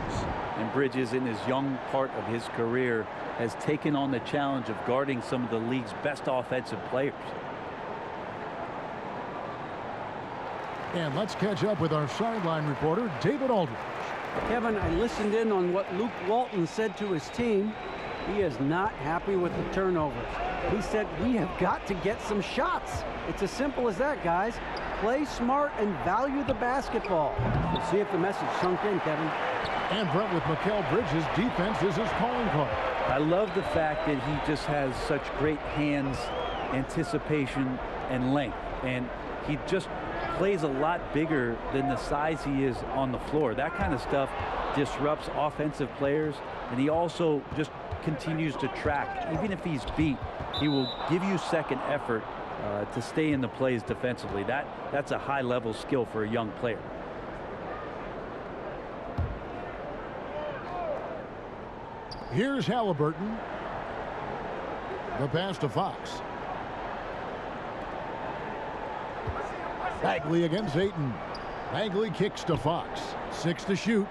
And Bridges, in his young part of his career, has taken on the challenge of guarding some of the league's best offensive players. And let's catch up with our sideline reporter, David Aldridge. Kevin, I listened in on what Luke Walton said to his team. He is not happy with the turnovers. He said, we have got to get some shots. It's as simple as that, guys. Play smart and value the basketball. We'll see if the message sunk in, Kevin. And Brett, with Mikal Bridges, defense is his calling card. I love the fact that he just has such great hands, anticipation, and length. And he just plays a lot bigger than the size he is on the floor. That kind of stuff disrupts offensive players. And he also just continues to track. Even if he's beat, he will give you second effort to stay in the plays defensively. That's a high-level skill for a young player. Here's Halliburton. The pass to Fox. Bagley against Ayton. Bagley kicks to Fox. 6 to shoot.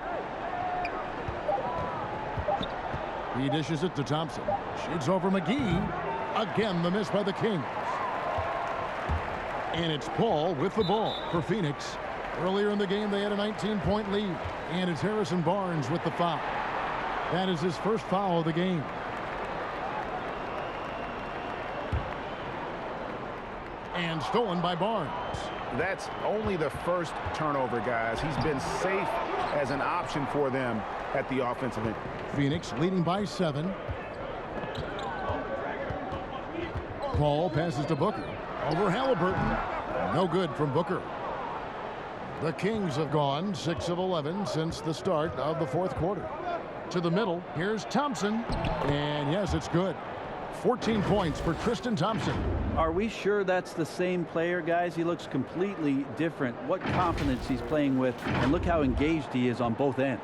He dishes it to Thompson. Shoots over McGee. Again, the miss by the Kings. And it's Paul with the ball for Phoenix. Earlier in the game, they had a 19-point lead. And it's Harrison Barnes with the foul. That is his first foul of the game. And stolen by Barnes. That's only the first turnover, guys. He's been safe as an option for them at the offensive end. Phoenix leading by 7. Paul passes to Booker. Over Halliburton. No good from Booker. The Kings have gone 6 of 11 since the start of the fourth quarter. To the middle, here's Thompson. And yes, it's good. 14 points for Tristan Thompson. Are we sure that's the same player, guys? He looks completely different. What confidence he's playing with, and look how engaged he is on both ends.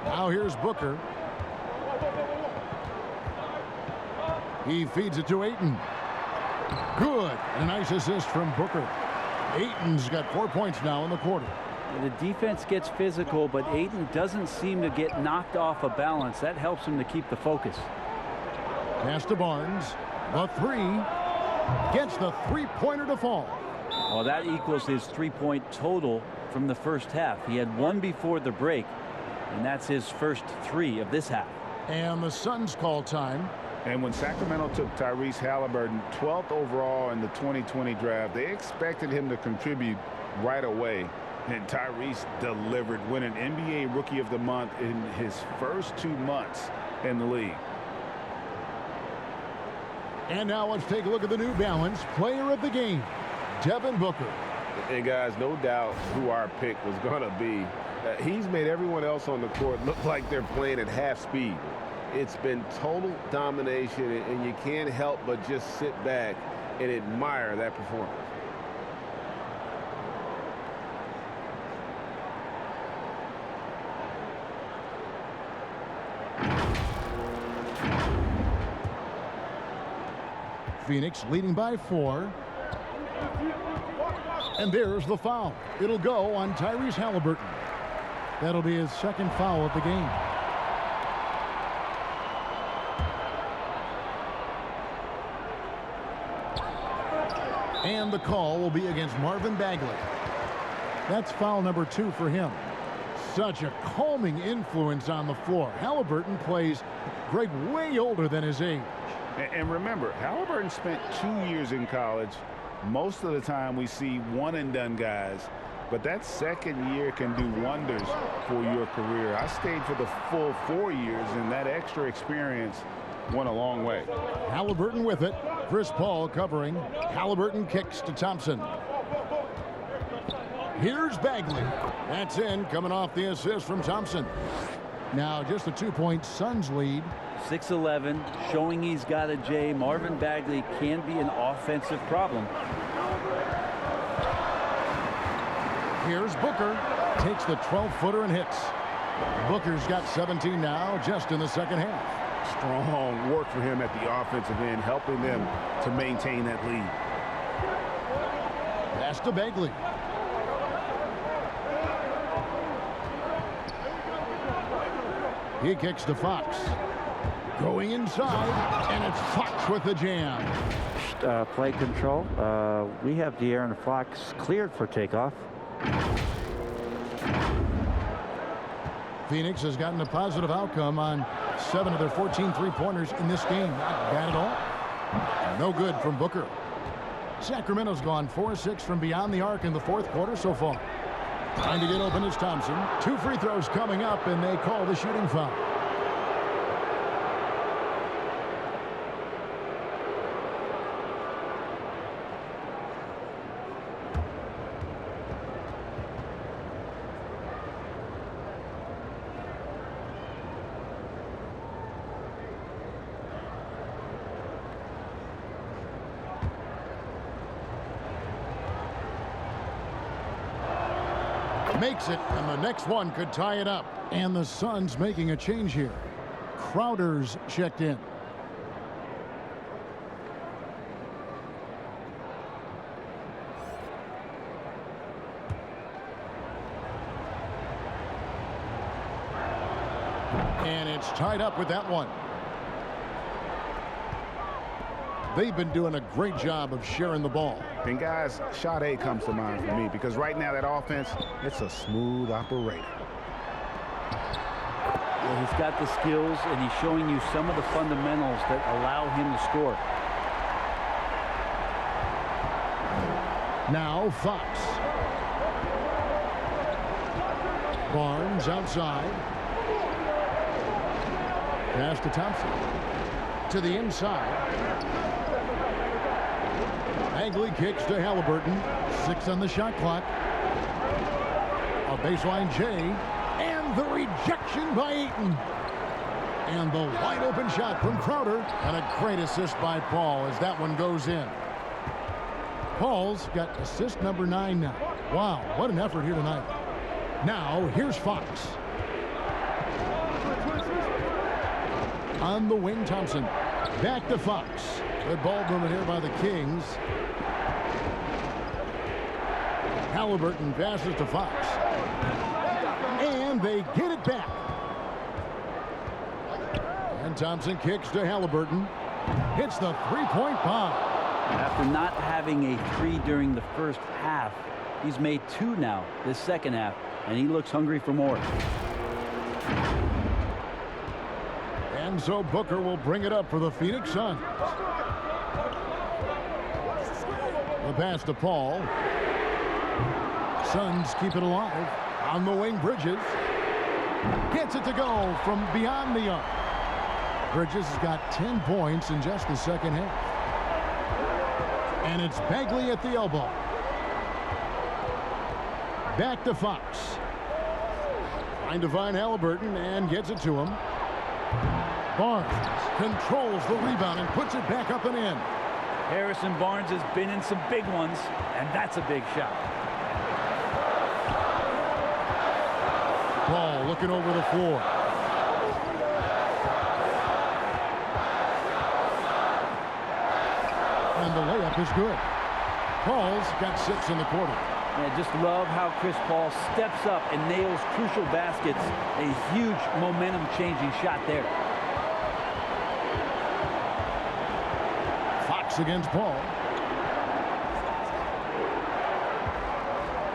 Now here's Booker. He feeds it to Ayton. Good. And a nice assist from Booker. Ayton's got 4 points now in the quarter. The defense gets physical, but Ayton doesn't seem to get knocked off of balance. That helps him to keep the focus. Pass to Barnes. The 3. Gets the three-pointer to fall. Well, that equals his 3-point total from the first half. He had 1 before the break, and that's his first 3 of this half. And the Suns call time. And when Sacramento took Tyrese Halliburton 12th overall in the 2020 draft, they expected him to contribute right away. And Tyrese delivered, winning NBA Rookie of the Month in his first 2 months in the league. And now let's take a look at the New Balance Player of the Game, Devin Booker. And guys, no doubt who our pick was going to be. He's made everyone else on the court look like they're playing at half speed. It's been total domination, and you can't help but just sit back and admire that performance. Phoenix leading by 4. And there's the foul. It'll go on Tyrese Halliburton. That'll be his second foul of the game. And the call will be against Marvin Bagley. That's foul number 2 for him. Such a calming influence on the floor. Halliburton plays Greg way older than his age. And remember, Halliburton spent 2 years in college. Most of the time we see one-and-done guys, but that second year can do wonders for your career. I stayed for the full 4 years, and that extra experience went a long way. Halliburton with it. Chris Paul covering. Halliburton kicks to Thompson. Here's Bagley. That's in, coming off the assist from Thompson. Now just a 2-point Suns lead. 6'11", showing he's got a J. Marvin Bagley can be an offensive problem. Here's Booker. Takes the 12-footer and hits. Booker's got 17 now, just in the second half. Strong work for him at the offensive end, helping them to maintain that lead. Pass to Bagley. He kicks to Fox. Going inside, and it's Fox with the jam. Play control. We have De'Aaron Fox cleared for takeoff. Phoenix has gotten a positive outcome on 7 of their 14 three-pointers in this game. Not bad at all. No good from Booker. Sacramento's gone 4-6 from beyond the arc in the fourth quarter so far. Trying to get open is Thompson. 2 free throws coming up, and they call the shooting foul. Makes it, and the next one could tie it up. And the Suns making a change here. Crowder's checked in. And it's tied up with that one. They've been doing a great job of sharing the ball. And guys, shot A comes to mind for me because right now that offense, it's a smooth operator. Well, he's got the skills, and he's showing you some of the fundamentals that allow him to score. Now Fox. Barnes outside. Pass to Thompson. To the inside. Bagley kicks to Halliburton. 6 on the shot clock. A baseline J. And the rejection by Ayton. And the wide open shot from Crowder. And a great assist by Paul as that one goes in. Paul's got assist number 9 now. Wow, what an effort here tonight. Now, here's Fox. On the wing, Thompson. Back to Fox. Good ball movement here by the Kings. Halliburton passes to Fox. And they get it back. And Thompson kicks to Halliburton. Hits the three-point bomb. After not having a 3 during the first half, he's made 2 now this second half, and he looks hungry for more. And And so Booker will bring it up for the Phoenix Suns. The pass to Paul. Suns keep it alive. On the wing, Bridges. Gets it to go from beyond the arc. Bridges has got 10 points in just the second half. And it's Bagley at the elbow. Back to Fox. Trying to find Halliburton and gets it to him. Barnes controls the rebound and puts it back up and in. Harrison Barnes has been in some big ones, and that's a big shot. Ball looking over the floor. And the layup is good. Paul's got 6 in the quarter. I just love how Chris Paul steps up and nails crucial baskets. A huge momentum-changing shot there. Fox against Paul.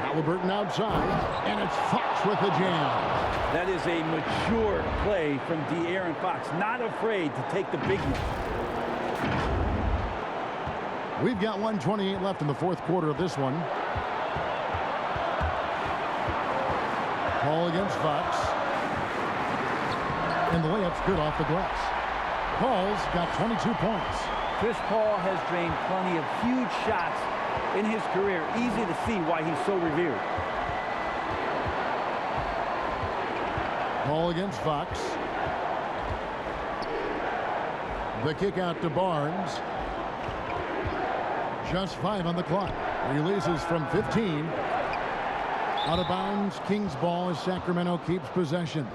Halliburton outside, and it's Fox with the jam. That is a mature play from De'Aaron Fox. Not afraid to take the big one. We've got 1:28 left in the fourth quarter of this one. Paul against Fox. And the layup's good off the glass. Paul's got 22 points. Chris Paul has drained plenty of huge shots in his career. Easy to see why he's so revered. Paul against Fox. The kick out to Barnes. Just 5 on the clock. Releases from 15. Out of bounds, Kings ball as Sacramento keeps possession.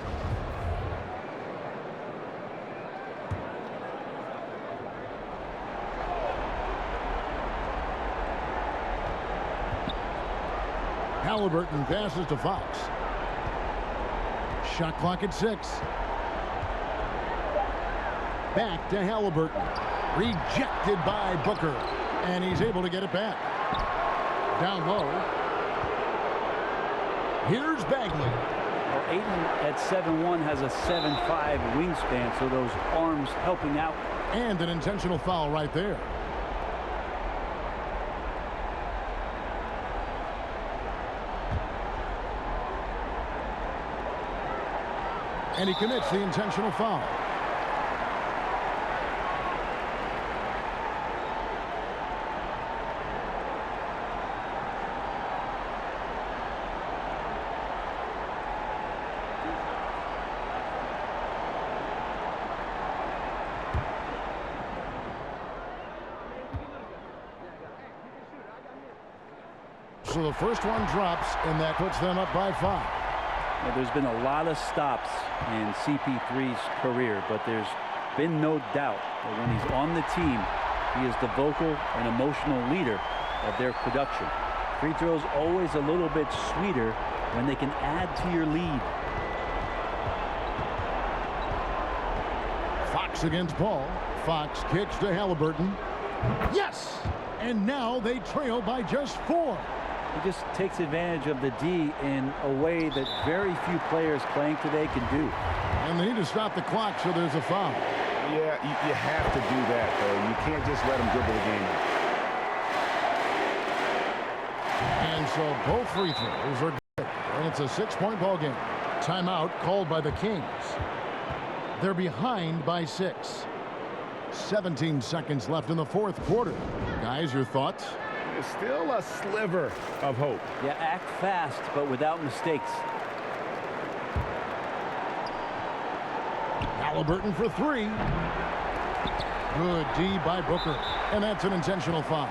Halliburton passes to Fox. Shot clock at 6. Back to Halliburton. Rejected by Booker. And he's able to get it back. Down low. Here's Bagley. Well, Ayton at 7'1" has a 7'5" wingspan, so those arms helping out. And an intentional foul right there. And he commits the intentional foul. So the first one drops, and that puts them up by 5. Well, there's been a lot of stops in CP3's career, but there's been no doubt that when he's on the team, he is the vocal and emotional leader of their production. Free throws always a little bit sweeter when they can add to your lead. Fox against Paul. Fox kicks to Halliburton. Yes! And now they trail by just 4. He just takes advantage of the D in a way that very few players playing today can do. And they need to stop the clock, so there's a foul. Yeah, you have to do that, though. You can't just let them dribble the game out. And so both free throws are good. And it's a 6-point ball game. Timeout called by the Kings. They're behind by 6. 17 seconds left in the fourth quarter. Guys, your thoughts? There's still a sliver of hope. Yeah, act fast, but without mistakes. Halliburton for 3. Good D by Booker. And that's an intentional foul.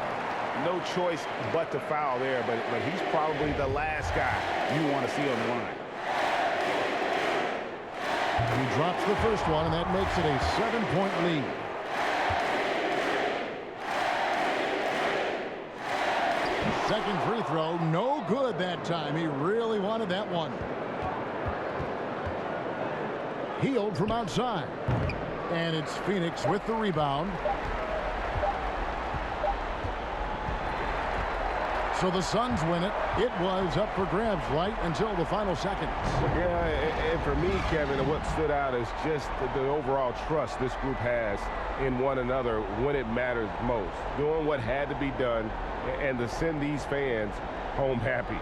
No choice but to foul there, but he's probably the last guy you want to see on the line. He drops the first one, and that makes it a 7-point lead. Second free throw, no good that time. He really wanted that one. Healed from outside. And it's Phoenix with the rebound. So the Suns win it. It was up for grabs right until the final seconds. Yeah, and for me, Kevin, what stood out is just the overall trust this group has in one another when it matters most. Doing what had to be done and to send these fans home happy.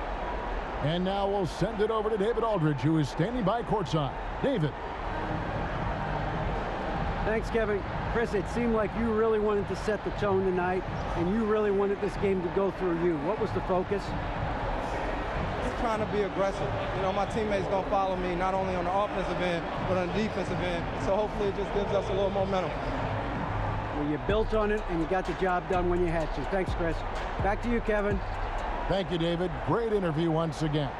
And now we'll send it over to David Aldridge, who is standing by courtside. David. Thanks, Kevin. Chris, it seemed like you really wanted to set the tone tonight, and you really wanted this game to go through you. What was the focus? Just trying to be aggressive. You know, my teammates going to follow me, not only on the offensive end, but on the defensive end. So hopefully it just gives us a little momentum. Well, you built on it, and you got the job done when you had to. Thanks, Chris. Back to you, Kevin. Thank you, David. Great interview once again.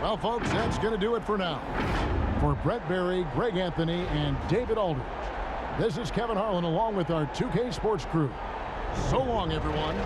Well, folks, that's going to do it for now. For Brett Berry, Greg Anthony, and David Aldridge, this is Kevin Harlan along with our 2K Sports crew. So long, everyone.